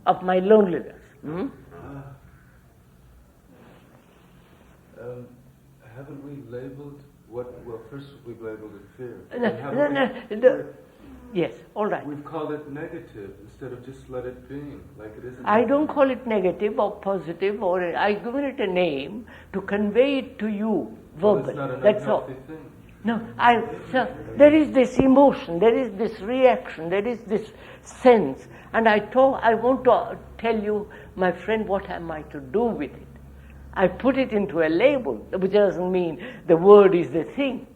of my loneliness. haven't we labeled what? Well, first we've labeled it fear. Yes, all right. We've called it negative instead of just let it be, like it isn't. I don't call it negative or positive, or I've given it a name to convey it to you verbally. Well, it's not an That's all. unhealthy thing. No, so there is this emotion, there is this reaction, there is this sense, and I want to tell you, my friend, what am I to do with it? I put it into a label, which doesn't mean the word is the thing.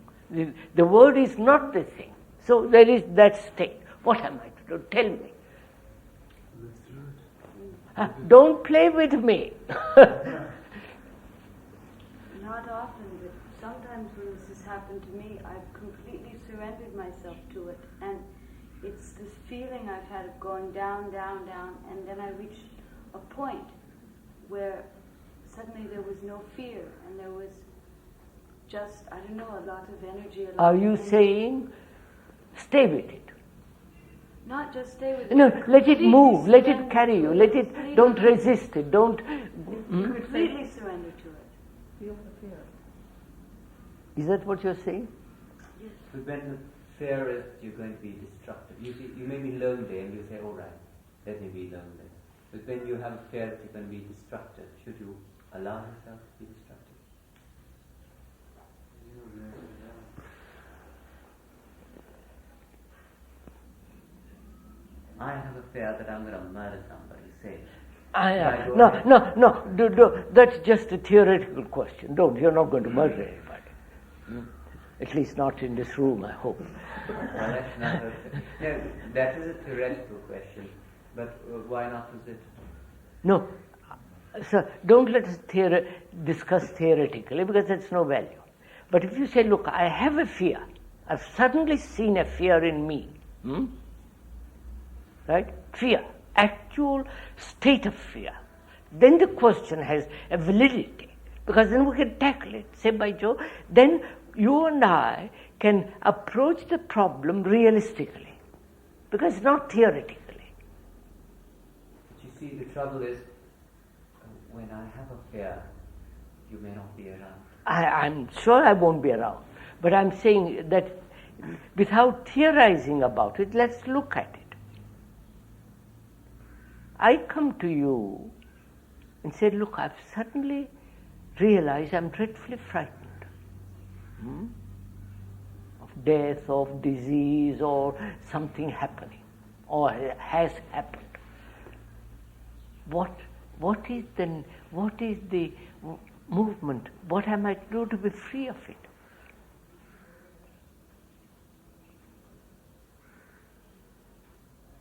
The word is not the thing. So there is that state. What am I to do? Tell me. Don't play with me. Not often, but sometimes when this has happened to me, I've completely surrendered myself to it. And it's this feeling I've had of going down, down, down, and then I reached a point where suddenly there was no fear, and there was just, I don't know, a lot of energy. Are you saying, stay with it? Not just stay with it. No, let it move, let it carry you, don't resist it, don't... Completely surrender to it. Feel the fear. Is that what you're saying? Yes. But when the fear is you're going to be destructive, you may be lonely and you say, all right, let me be lonely. But when you have a fear that you're going to be destructive, should you allow yourself to be destructive? I have a fear that I'm going to murder somebody, say. No, that's just a theoretical question. You're not going to murder anybody. At least not in this room, I hope. Well, that's not no, that is a theoretical question, but why not is it? No, so don't let us discuss theoretically, because that's no value. But if you say, look, I have a fear, I've suddenly seen a fear in me, right? Fear, actual state of fear. Then the question has a validity, because then we can tackle it, say by Joe, then you and I can approach the problem realistically, because not theoretically. But you see, the trouble is, when I have a fear, you may not be around. I'm sure I won't be around, but I'm saying that without theorizing about it, let's look at it. I come to you and say, look, I've suddenly realized I'm dreadfully frightened of death, of disease, or something happening, or has happened. What is the movement? What am I to do to be free of it?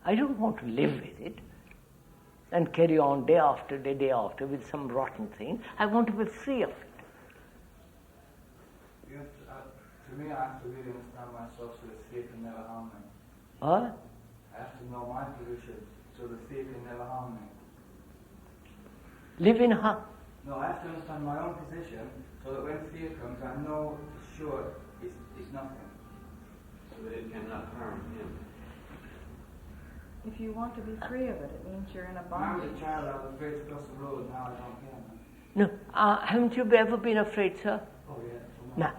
I don't want to live with it and carry on day after day with some rotten thing. I want to be free of it. You have to, to me, I have to really understand myself so the fear can never harm me. What? I have to know my position so the fear can never harm me. Live in harm. No, I have to understand my own position so that when fear comes, I know for sure it's nothing. So that it cannot harm him. If you want to be free of it, it means you're in a When I was bondage. a child, I was afraid to cross the road. Now I don't care. No, haven't you ever been afraid, sir? Oh yeah. No.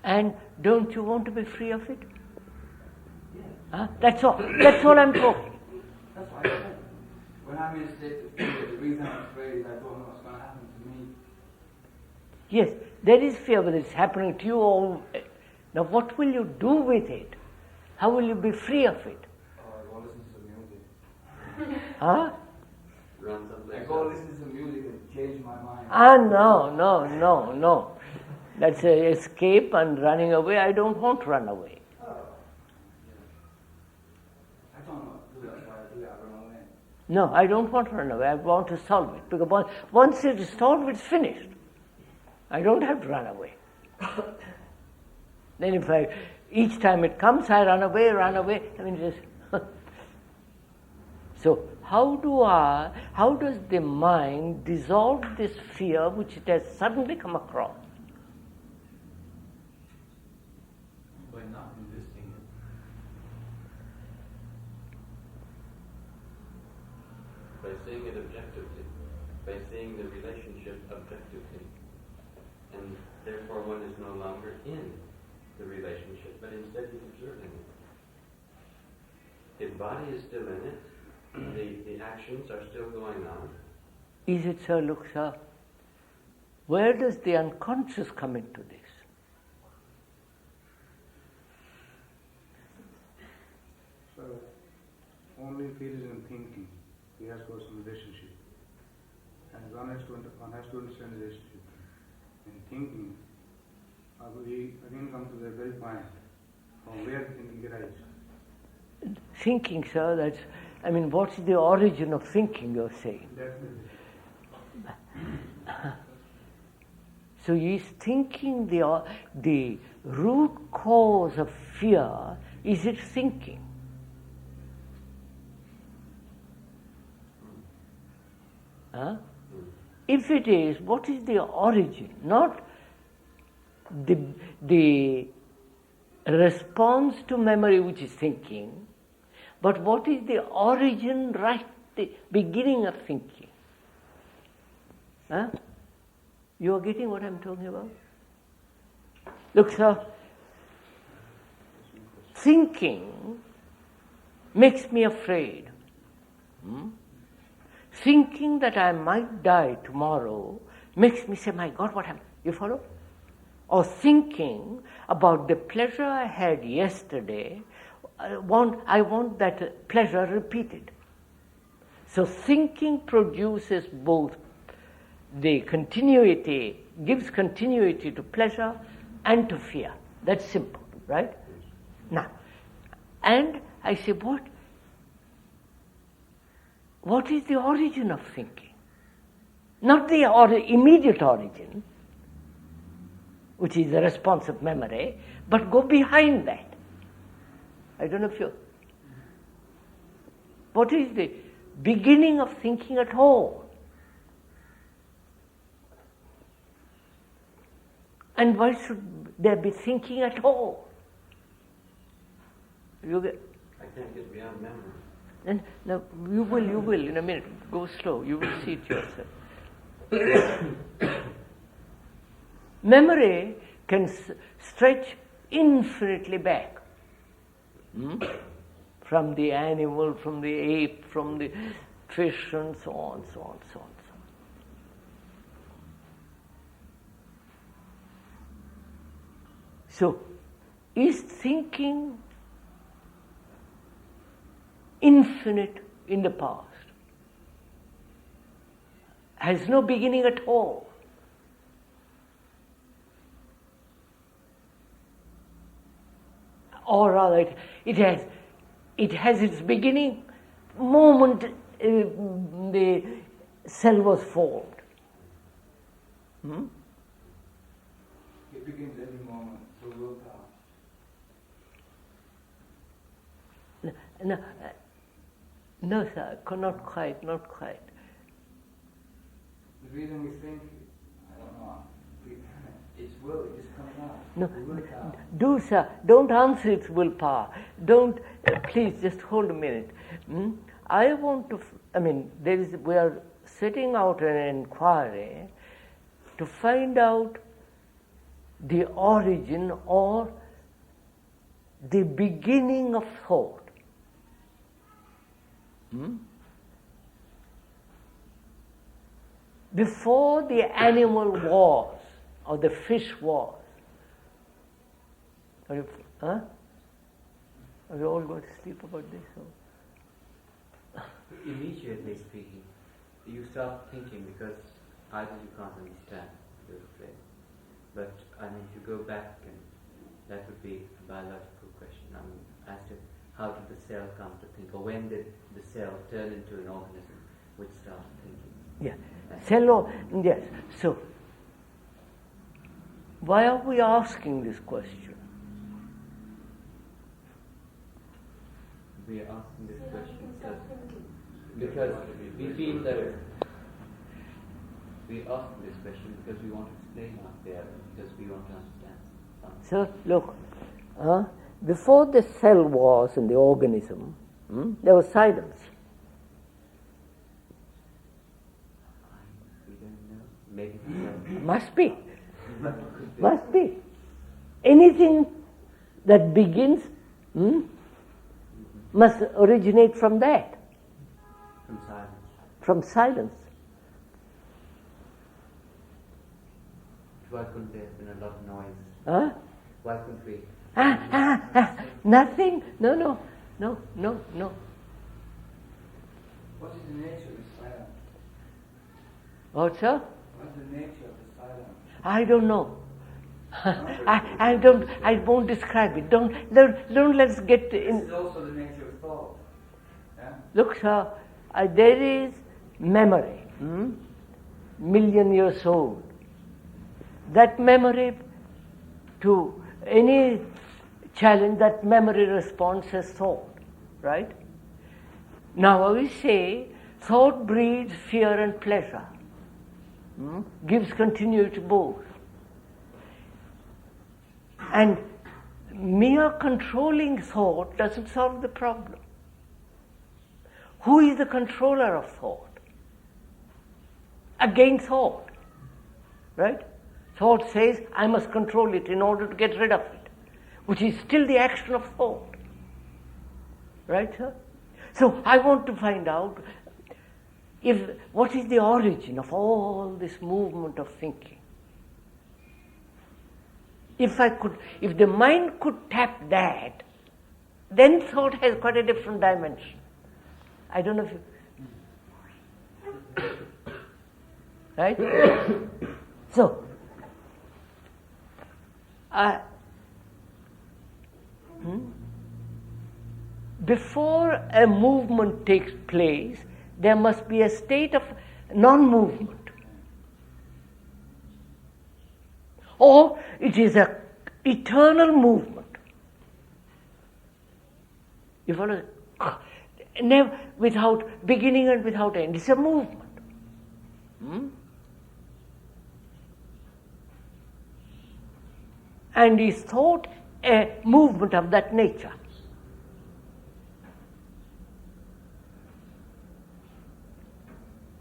And don't you want to be free of it? Yeah. That's all. That's all I'm talking. That's what I said. When I'm in a state of fear, the reason I'm afraid is I don't know what's going to happen to me. Yes, there is fear, but it's happening to you all. Now, what will you do with it? How will you be free of it? Oh, I go listen to music. Huh? Run someplace. I go listen to music and change my mind. No. That's an escape and running away. I don't want to run away. Oh. I don't know what to do. That's why I do it. I run away. No, I don't want to run away. I want to solve it. Because once it is solved, it's finished. I don't have to run away. Then each time it comes, I run away. I mean, just so how does the mind dissolve this fear which it has suddenly come across? By not resisting it. By seeing it objectively. By seeing the relationship objectively. And therefore one is no longer in the relationship, but instead he's observing it. His body is still in it, the actions are still going on. Is it so? Look, sir. Where does the unconscious come into this? So, only if he is in thinking, he has got some relationship. And one has to understand the relationship. In thinking, we again come to the very point from where thinking arises. Thinking, sir, what's the origin of thinking, you're saying? Definitely. So is thinking the root cause of fear? Is it thinking? Huh? If it is, what is the origin? Not the response to memory, which is thinking, but what is the origin, right, the beginning of thinking? Huh? You are getting what I'm talking about? Look, sir, thinking makes me afraid. Thinking that I might die tomorrow makes me say, my God, what happened? You follow? Or thinking about the pleasure I had yesterday, I want that pleasure repeated. So thinking produces both the continuity, gives continuity to pleasure and to fear. That's simple, right? Now, and I say, what is the origin of thinking? Not the immediate origin, which is the response of memory, but go behind that. I don't know if you... What is the beginning of thinking at all? And why should there be thinking at all? You get... I can't get beyond memory. And now you will in a minute. Go slow. You will see it yourself. Memory can stretch infinitely back. From the animal, from the ape, from the fish, and so on, so on, so on, so on. So, is thinking infinite in the past? Has no beginning at all. Or rather, it has its beginning moment the cell was formed. It begins every moment through willpower. No, sir, not quite. The reason we think, I don't know, it's will, it just comes out. No, sir, don't answer its willpower. Please, just hold a minute. I want to, we are setting out an inquiry to find out the origin or the beginning of thought. Before the animal was, or the fish was, are you all going to sleep about this? Or? Immediately speaking, you start thinking because either you can't understand, you're afraid. But if you go back, and that would be a biological question. As to how did the cell come to think, or when did the cell turn into an organism which started thinking? Yeah, yes. So, why are we asking this question? We are asking this question because we feel that we ask this question because we want to explain out there, because we want to understand something. So, look, before the cell was in the organism, there was silence. We don't know. Maybe Must be. Must be. Anything that begins must originate from that. From silence. From silence. Why couldn't there have been a lot of noise? Huh? Why couldn't we? Nothing. No. What is the nature of the silence? What, sir? What is the nature of the silence? I don't know. I won't describe it. Don't let's get in. This is also the nature of thought. Yeah? Look, sir, there is memory, million years old. That memory, to any challenge, that memory responds as thought, right? Now we say thought breeds fear and pleasure, gives continuity to both. And mere controlling thought doesn't solve the problem. Who is the controller of thought? Again, thought, right? Thought says, I must control it in order to get rid of it, which is still the action of thought. Right, sir? So I want to find out what is the origin of all this movement of thinking. If the mind could tap that, then thought has quite a different dimension. I don't know if you... Right? So, before a movement takes place, there must be a state of non-movement. Or it is an eternal movement. You follow? Never, without beginning and without end. It's a movement. And is thought a movement of that nature?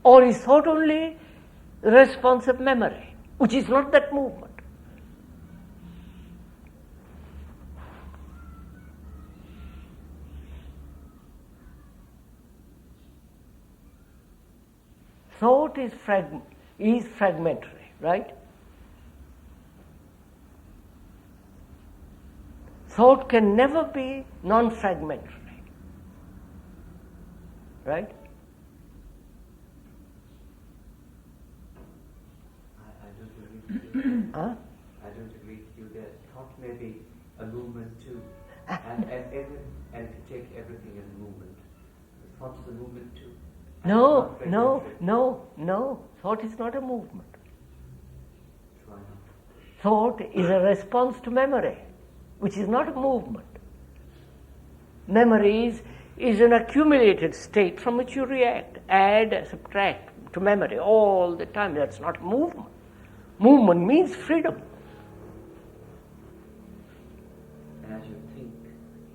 Or is thought only the response of memory, which is not that movement? Thought is fragmentary, right? Thought can never be non-fragmentary, right? I don't agree with you there. Thought may be a movement too, and to take everything as a movement. Thought is a movement too. No. Thought is not a movement. Why not? Thought is a response to memory, which is not a movement. Memory is an accumulated state from which you react, add, subtract to memory all the time. That's not movement. Movement means freedom. And as you think,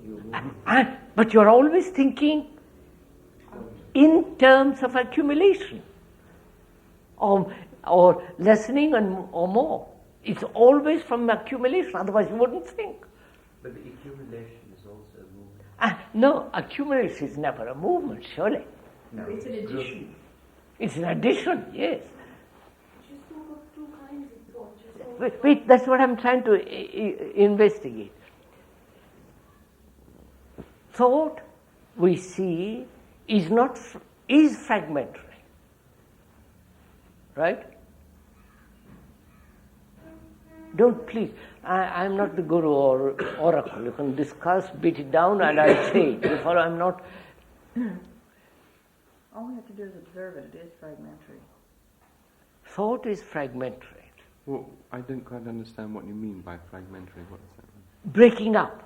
you move. But you're always thinking in terms of accumulation, or lessening or more. It's always from accumulation, otherwise you wouldn't think. But the accumulation is also a movement. No, accumulation is never a movement, surely. No, it's an addition. It's an addition, yes. You spoke of two kinds of thought. Wait, that's what I'm trying to investigate. Thought, we see, is fragmentary, right? Don't please. I'm not the guru or oracle. You can discuss, beat it down, and I'll say it. You follow? I'm not. All we have to do is observe it. It is fragmentary. Thought is fragmentary. Well, I don't quite understand what you mean by fragmentary. What does that mean? Breaking up.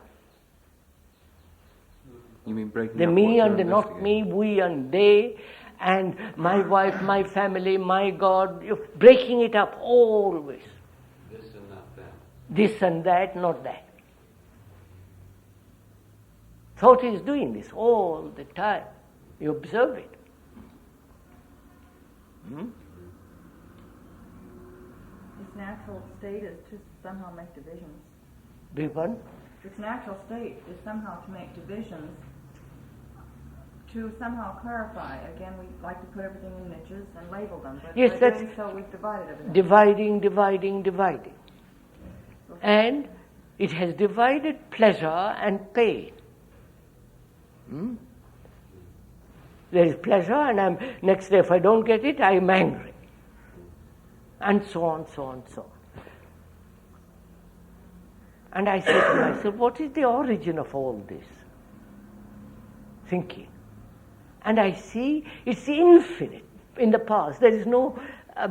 You mean breaking The up me what you're and the not me, we and they, and my wife, my family, my God. Breaking it up always. This and not that. This and that, not that. Thought is doing this all the time. You observe it. It's natural state is to somehow make divisions. Big one? Its natural state is somehow to make divisions, to somehow clarify. Again, we like to put everything in niches and label them, but yes, by doing so we've divided everything. Dividing. And it has divided pleasure and pain. There is pleasure, and next day if I don't get it, I am angry. And so on. And I say to myself, what is the origin of all this? Thinking. And I see it's infinite in the past. There is no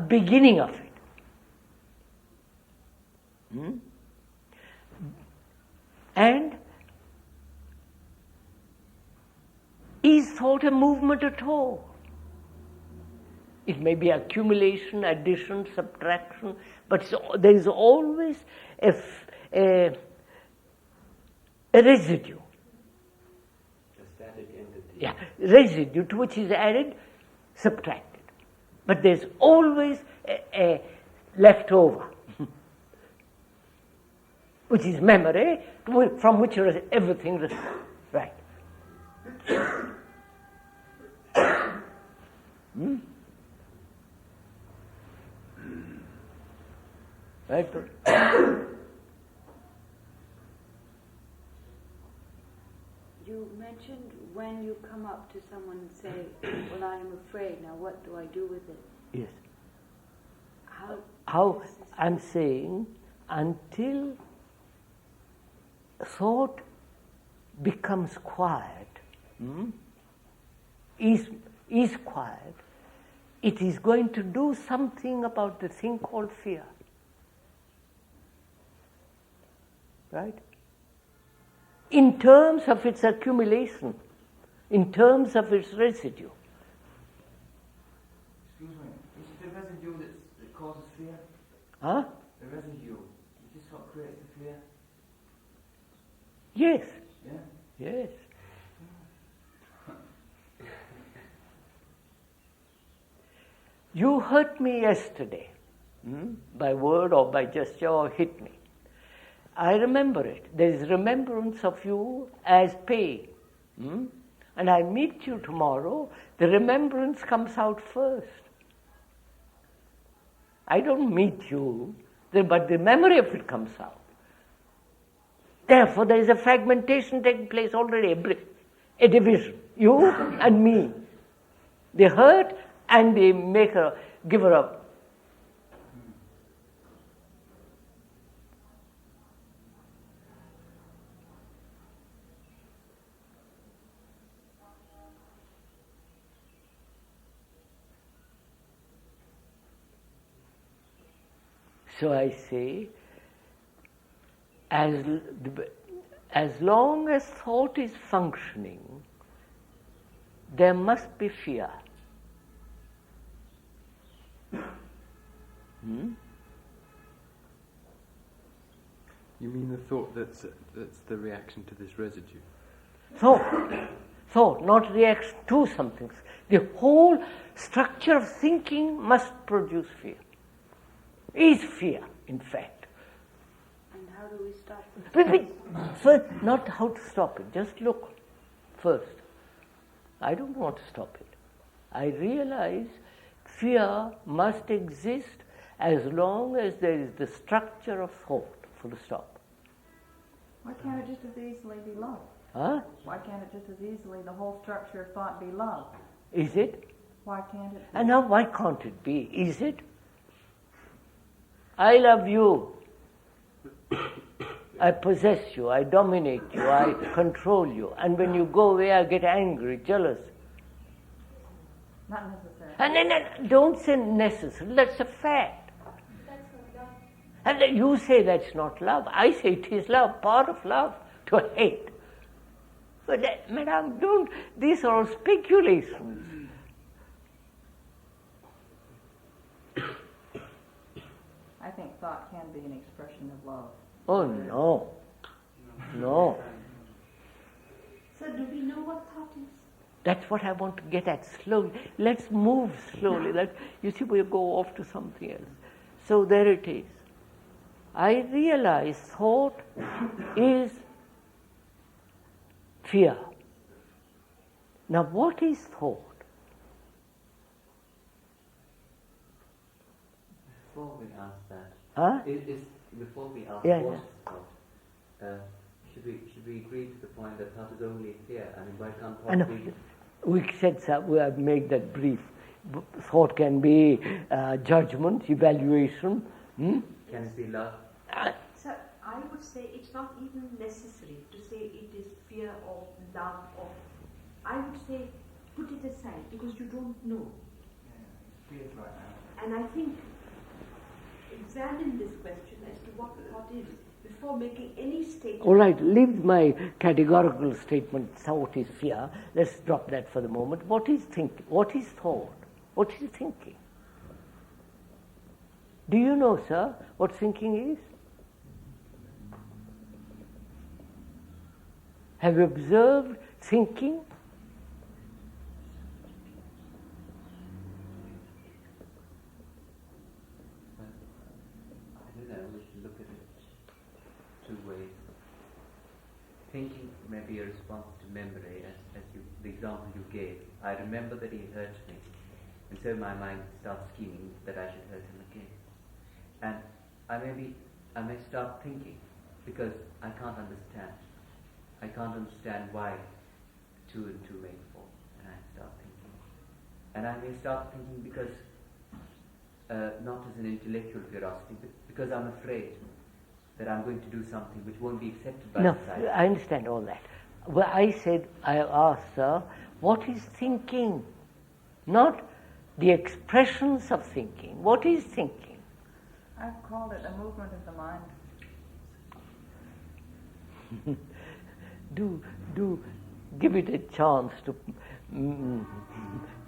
beginning of it. And is thought a movement at all? It may be accumulation, addition, subtraction, but there is always a residue. A static entity. Yeah, residue to which is added, subtracted. But there's always a leftover, which is memory, from which everything is right. Right? You mentioned when you come up to someone and say, well, I am afraid, now what do I do with it? Yes. How I'm saying, until thought becomes quiet, is quiet, it is going to do something about the thing called fear. Right? In terms of its accumulation, in terms of its residue. Excuse me, is it the residue that causes fear? Huh? The residue, is this what creates the fear? Yes. Yeah? Yes. You hurt me yesterday, by word or by gesture, or hit me. I remember it. There is remembrance of you as pain. And I meet you tomorrow, the remembrance comes out first. I don't meet you, but the memory of it comes out. Therefore, there is a fragmentation taking place already, a division. You and me. The hurt and the giver of. So I say, as long as thought is functioning, there must be fear. You mean the thought that's the reaction to this residue? Thought, not reaction to something. The whole structure of thinking must produce fear. Is fear, in fact. And how do we stop it? First, not how to stop it, just look first. I don't want to stop it. I realize fear must exist as long as there is the structure of thought, full stop. Why can't it just as easily be love? Huh? Why can't it just as easily, the whole structure of thought, be love? Is it? Why can't it be? And now why can't it be? Is it? I love you. I possess you, I dominate you, I control you. And when you go away, I get angry, jealous. Not necessarily. And then don't say necessary, that's a fact. That's not love. And then you say that's not love. I say it is love, part of love, to hate. But madam, don't, these are all speculations. I think thought can be an expression of love. Oh no. No. So do we know what thought is? That's what I want to get at slowly. Let's move slowly. You see, we'll go off to something else. So there it is. I realize thought is fear. Now, what is thought? Before we ask that, Huh? Before we ask Yeah, what yeah. is thought, should we agree to the point that thought is only fear? I mean, why can't I know. thought be? We said so, we have made that brief. Thought can be judgment, evaluation. Can it be love? So I would say it's not even necessary to say it is fear or love or. I would say put it aside because you don't know. Feels right now. And I think examine this question as to what thought is before making any statement. All right, leave my categorical statement, thought is fear. Let's drop that for the moment. What is thinking? What is thought? What is thinking? Do you know, sir, what thinking is? Have you observed thinking? I don't know, we should look at it two ways. Thinking may be a response to memory, as the example you gave. I remember that he hurt me, and so my mind starts scheming that I should hurt him again. And I may start thinking because I can't understand. I can't understand why 2 and 2 make 4, and I start thinking. And I may start thinking because not as an intellectual curiosity, but because I'm afraid that I'm going to do something which won't be accepted by society. No, I understand all that. Well, I asked, sir, what is thinking? Not the expressions of thinking. What is thinking? I've called it a movement of the mind. do give it a chance to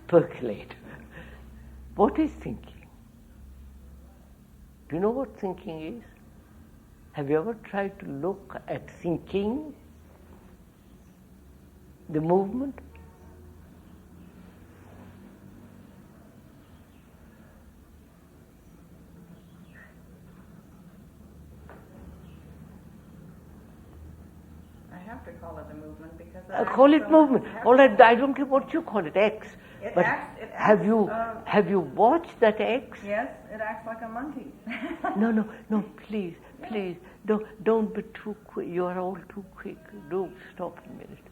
percolate. What is thinking? Do you know what thinking is? Have you ever tried to look at thinking, the movement? I have to call it a movement because Call it movement. All right, I don't care what you call it, X. It But acts, have you watched that X? Yes, it acts like a monkey. No, please, don't be too quick. You are all too quick. Do stop a minute.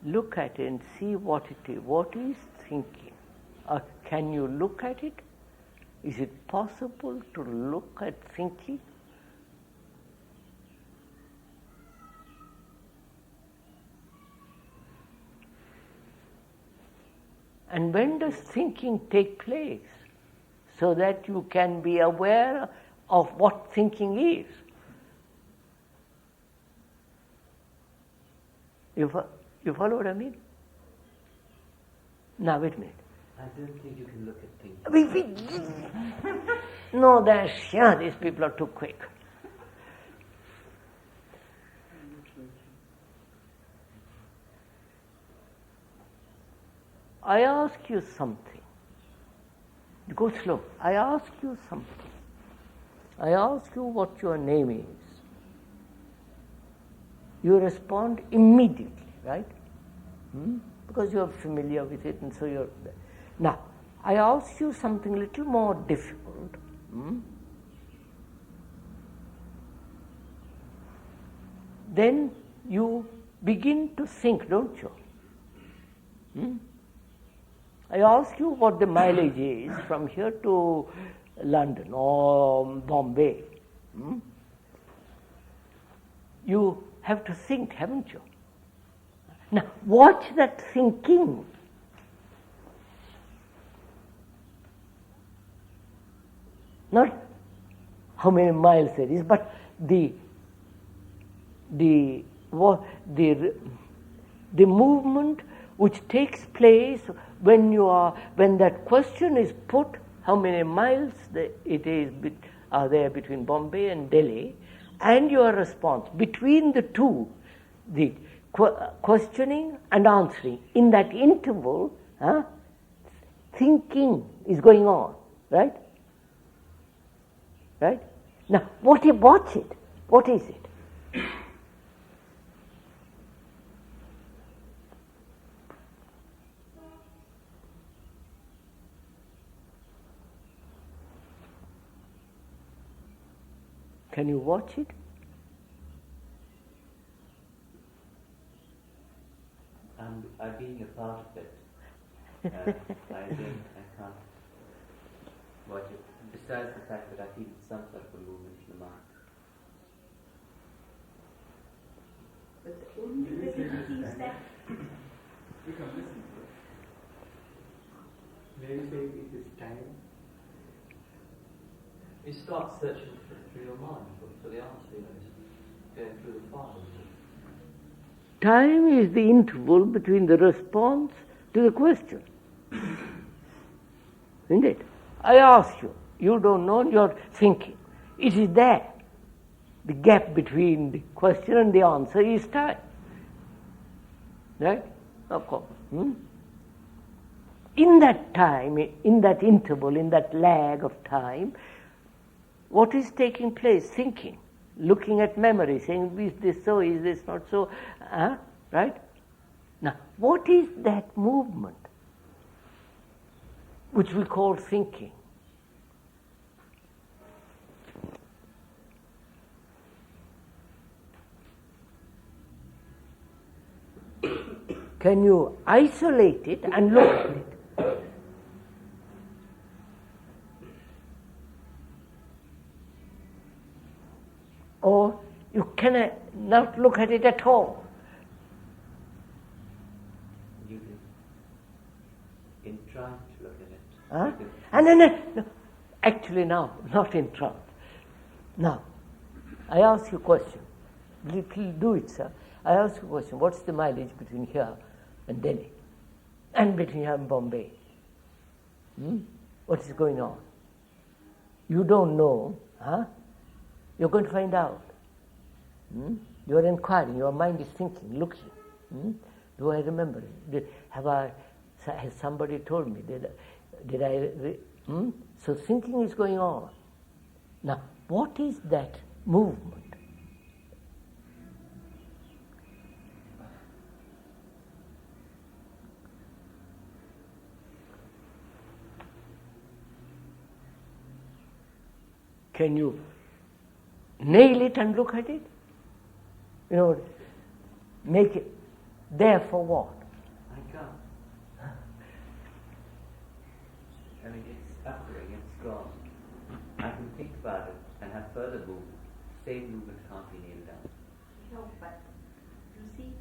Look at it and see what it is. What is thinking? Can you look at it? Is it possible to look at thinking? And when does thinking take place? So that you can be aware of what thinking is. You follow what I mean? Now, wait a minute. I don't think you can look at thinking. No, these people are too quick. I ask you something. Go slow. I ask you something. I ask you what your name is. You respond immediately, right? Because you're familiar with it, and so you're there. Now, I ask you something a little more difficult. Then you begin to think, don't you? I ask you what the mileage is from here to London or Bombay. You have to think, haven't you? Now, watch that thinking. Not how many miles it is, but the movement which takes place when that question is put, how many miles are there between Bombay and Delhi, and your response between the two, the questioning and answering. In that interval, thinking is going on, right? Right? Now, what's it? What is it? Can you watch it? I'm being a part of it. I can't watch it. Besides the fact that I feel some sort of a movement in the mind. But the only validity is that. You can listen to it. When you say it is time, You start searching through your mind for the answer, going through the files. Time is the interval between the response to the question. Isn't it? I ask you, you don't know, you're thinking. It is there. The gap between the question and the answer is time. Right? Of course. In that time, in that interval, in that lag of time, what is taking place? Thinking, looking at memory, saying, is this so, is this not so? Right? Now, what is that movement which we call thinking? Can you isolate it and look at it? Or you cannot not look at it at all. You can, in trying to look at it. And then, no, actually now, not in trance. Now, I ask you a question. Little do it, sir. I ask you a question. What's the mileage between here and Delhi? And between here and Bombay? What is going on? You don't know, You're going to find out. You are inquiring, your mind is thinking, looking. Do I remember it? Has somebody told me? Did I? So thinking is going on. Now, what is that movement? Can you nail it and look at it? Make it there for what? I can't. I mean, it's suffering, it's gone. I can think about it and have further movement. Same movement can't be nailed down. No, but you see,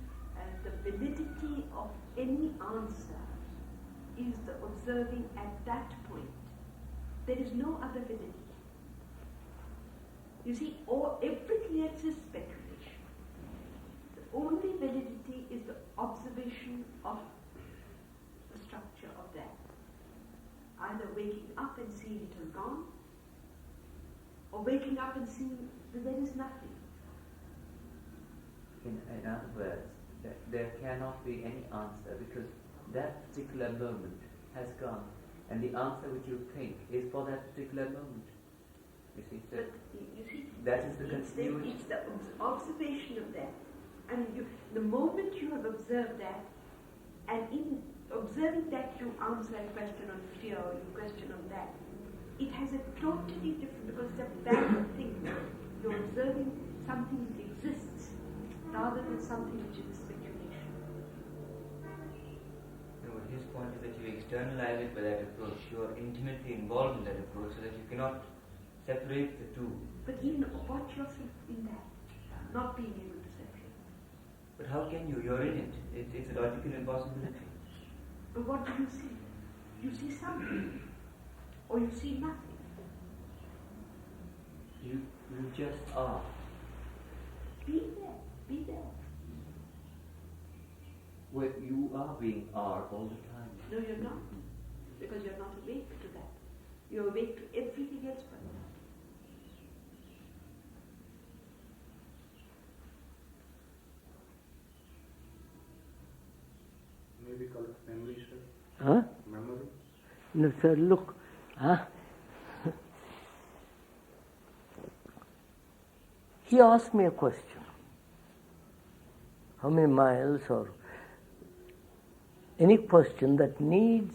the validity of any answer is the observing at that point. There is no other validity. You see, everything else is speculation. The only validity is the observation of the structure of that. Either waking up and seeing it all gone, or waking up and seeing that there is nothing. In other words, there cannot be any answer because that particular moment has gone, and the answer which you think is for that particular moment. You see, so you see, that is the continuity. It's the observation of that. And the moment you have observed that, and in observing that you answer a question on fear, or you question on that, it has a totally different, because it's a valid thing. You're observing something that exists, rather than something which is speculation. No, his point is that you externalize it by that approach. You are intimately involved in that approach so that you cannot separate the two. But even watch yourself in that, not being able to separate. But how can you? You're in it. It's a logical impossibility. But what do you see? You see something, or you see nothing. You just are. Be there, be there. Well, you are being are all the time. No, you're not, because you're not awake to that. You're awake to everything else but that. Maybe call it memory, sir. Memory? No, sir, look. He asked me a question. How many miles, or any question that needs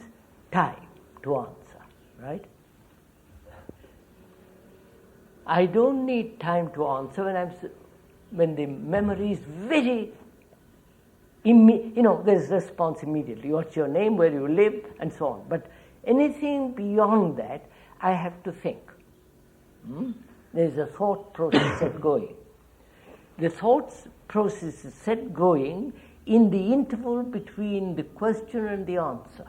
time to answer, right? I don't need time to answer when the memory is very, there's response immediately. What's your name, where you live, and so on. But anything beyond that, I have to think. There's a thought process set going. The thought process is set going in the interval between the question and the answer.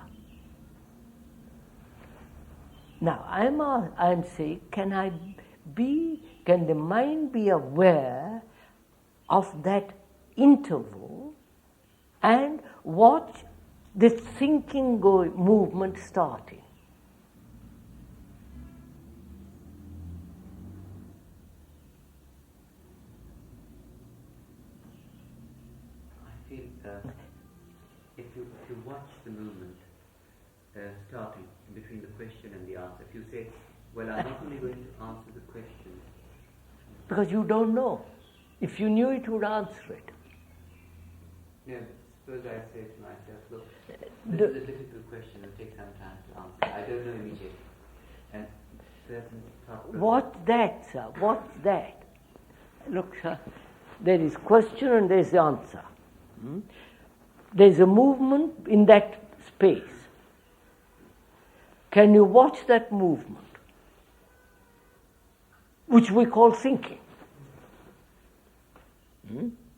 Now, I'm saying, can the mind be aware of that interval and watch the thinking movement starting? I feel if you watch the movement starting between the question and the answer, if you say, well, I'm not only going to answer the question. Because you don't know. If you knew it, you would answer it. Yeah, suppose I say to myself, look, this is a difficult question, it'll take some time to answer. I don't know immediately. And certain thought. What's that, sir? What's that? Look, sir, there is question and there is answer. There's a movement in that space. Can you watch that movement, which we call thinking?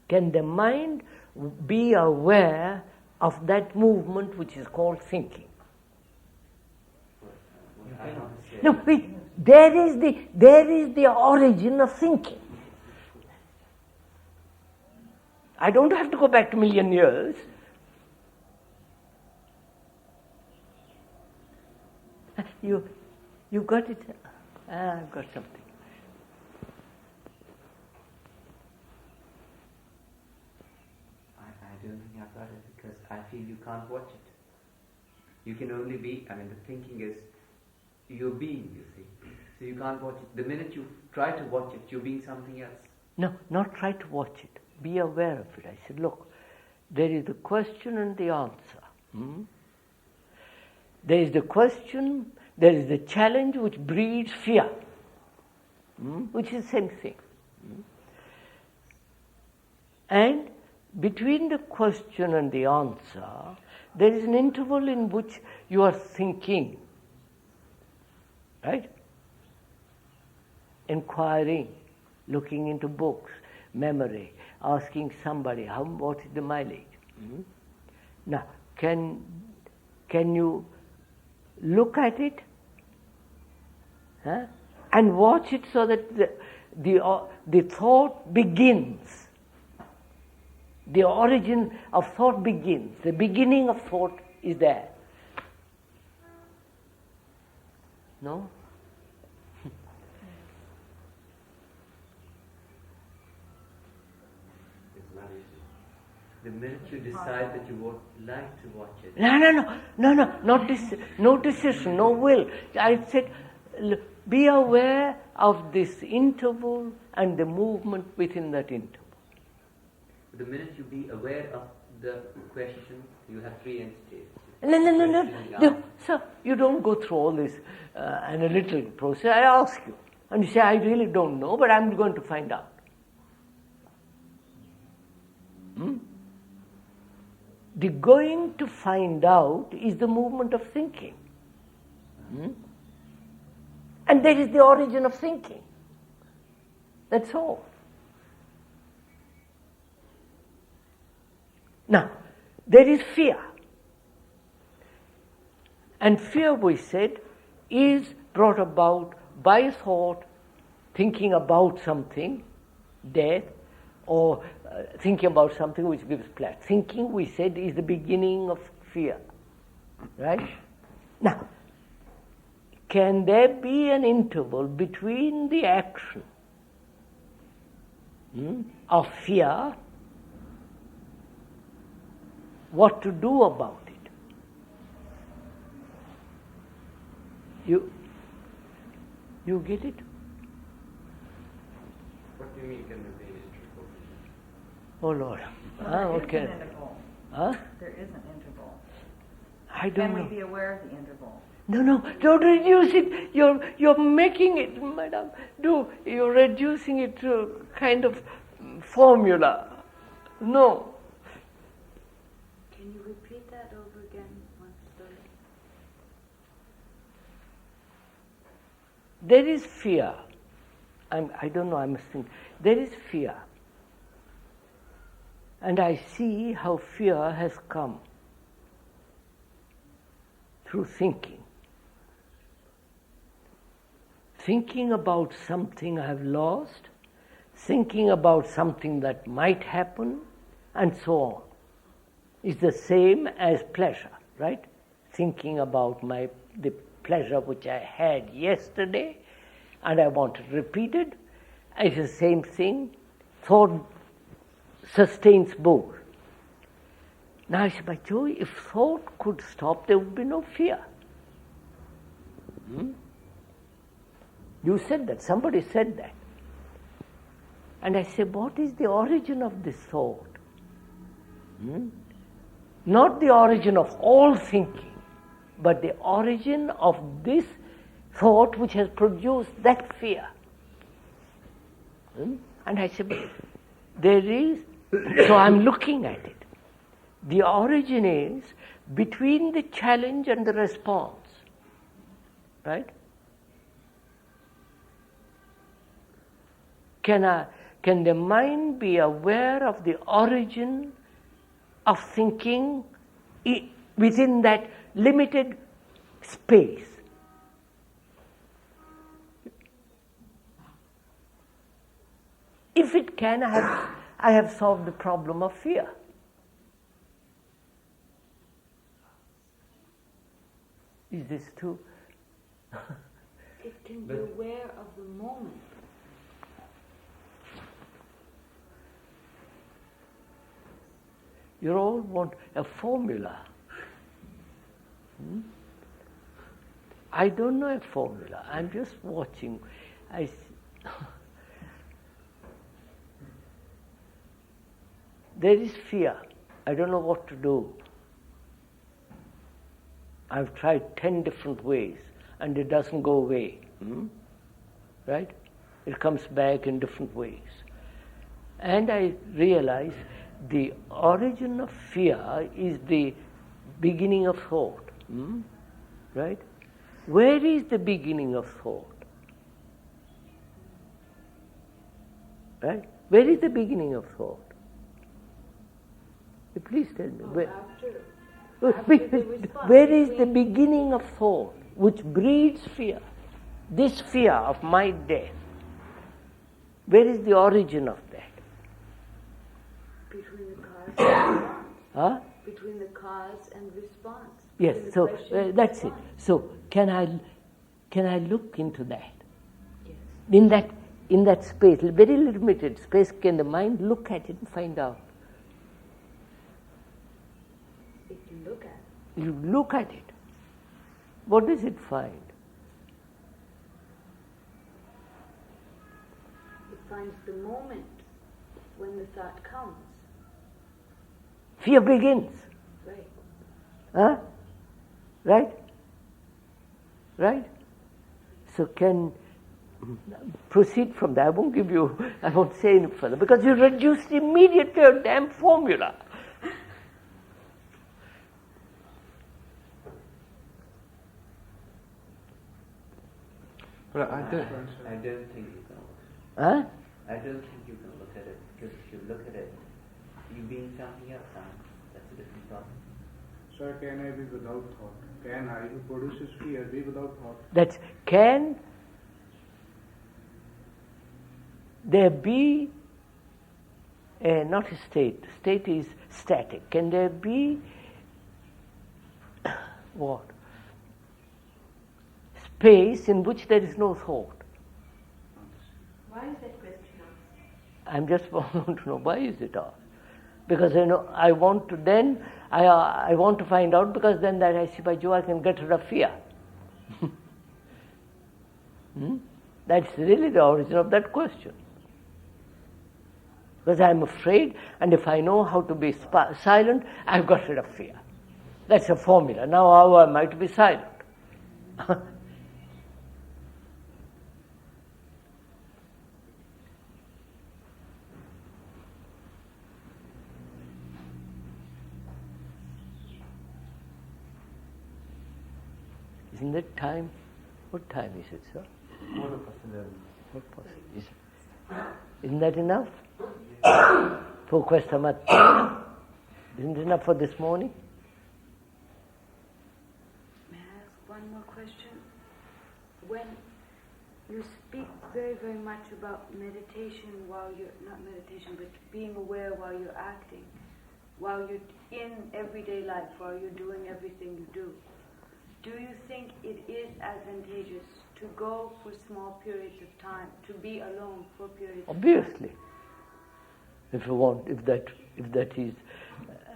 Can the mind be aware of that movement which is called thinking? No, there is the origin of thinking. I don't have to go back to 1,000,000 years. You got it? I've got something. I don't think I've got it because I feel you can't watch it. You can only be, the thinking is your being, you see. So you can't watch it. The minute you try to watch it, you're being something else. No, not try to watch it. Be aware of it. I said, look, there is the question and the answer. There is the question, there is the challenge which breeds fear, which is the same thing. And between the question and the answer, there is an interval in which you are thinking, right? Inquiring, looking into books, memory, asking somebody, what is the mileage? Now, can you look at it and watch it so that the thought begins? The origin of thought begins. The beginning of thought is there. No? The minute you decide that you won't like to watch it. No decision, no will. I said, be aware of this interval and the movement within that interval. The minute you be aware of the question, you have three entities. No. So you don't go through all this analytical process. I ask you, and you say, I really don't know, but I'm going to find out. The going to find out is the movement of thinking. And that is the origin of thinking. That's all. Now, there is fear. And fear, we said, is brought about by thought, thinking about something, death, or thinking about something which gives pleasure. Thinking, we said, is the beginning of fear. Right? Now, can there be an interval between the action of fear, what to do about it? You get it? What do do you mean can there be an interval? Oh Lord. Well, there Okay. is an interval. Huh? There is an interval. I don't know. Can we be aware of the interval? No, don't reduce it. You're making it, madam. You're reducing it to kind of formula. No. Can you repeat that over again once slowly? There is fear. I don't know, I must think. There is fear. And I see how fear has come through thinking. Thinking about something I've lost, thinking about something that might happen, and so on. Is the same as pleasure, right? Thinking about the pleasure which I had yesterday, and I want it repeated. It's the same thing. Thought sustains both. Now, Joey, if thought could stop, there would be no fear. You said that, somebody said that. And I say, what is the origin of this thought? Not the origin of all thinking, but the origin of this thought which has produced that fear. And I say, there is, so I'm looking at it. The origin is between the challenge and the response, right? Can the mind be aware of the origin of thinking within that limited space? If it can, I have solved the problem of fear. Is this true? It can be aware of the moment. You all want a formula. I don't know a formula. I'm just watching. There is fear. I don't know what to do. I've tried 10 different ways and it doesn't go away. Right? It comes back in different ways. And I realize the origin of fear is the beginning of thought. Right? Where is the beginning of thought? Right? Where is the beginning of thought? Please tell me. Where is the beginning of thought which breeds fear? This fear of my death. Where is the origin of that? Between the cause and response. Huh? Between the cause and response. Yes, so that's it. So can I look into that? Yes. In that space, very limited space, can the mind look at it and find out? If you look at it. You look at it. What does it find? It finds the moment when the thought comes. Fear begins. Right. Huh? Right? Right? So can proceed from that. I won't say any further because you reduced immediately to a damn formula. But I don't think you can. Huh? I don't think you can look at it because if you look at it, you being something else, that's a different problem. Sir, can I be without thought? Can I, who produces fear, be without thought? That's can there be not a state? State is static. Can there be what? Space in which there is no thought. Why is that question asked? I'm just want to know why is it asked? Because I want to then I want to find out because then that I see by Joe I can get rid of fear. That's really the origin of that question. Because I'm afraid, and if I know how to be silent, I've got rid of fear. That's a formula. Now how am I to be silent? Isn't that time? What time is it, sir? 11:15. Isn't that enough? For questa mattina? Isn't it enough for this morning? May I ask one more question? When you speak very, very much about meditation while you're, not meditation, but being aware while you're acting, while you're in everyday life, while you're doing everything you do you think it is advantageous to go for small periods of time, to be alone for periods of time? Obviously. If you want, if that is,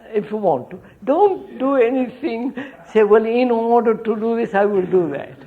if you want to, don't do anything, say, well, in order to do this, I will do that.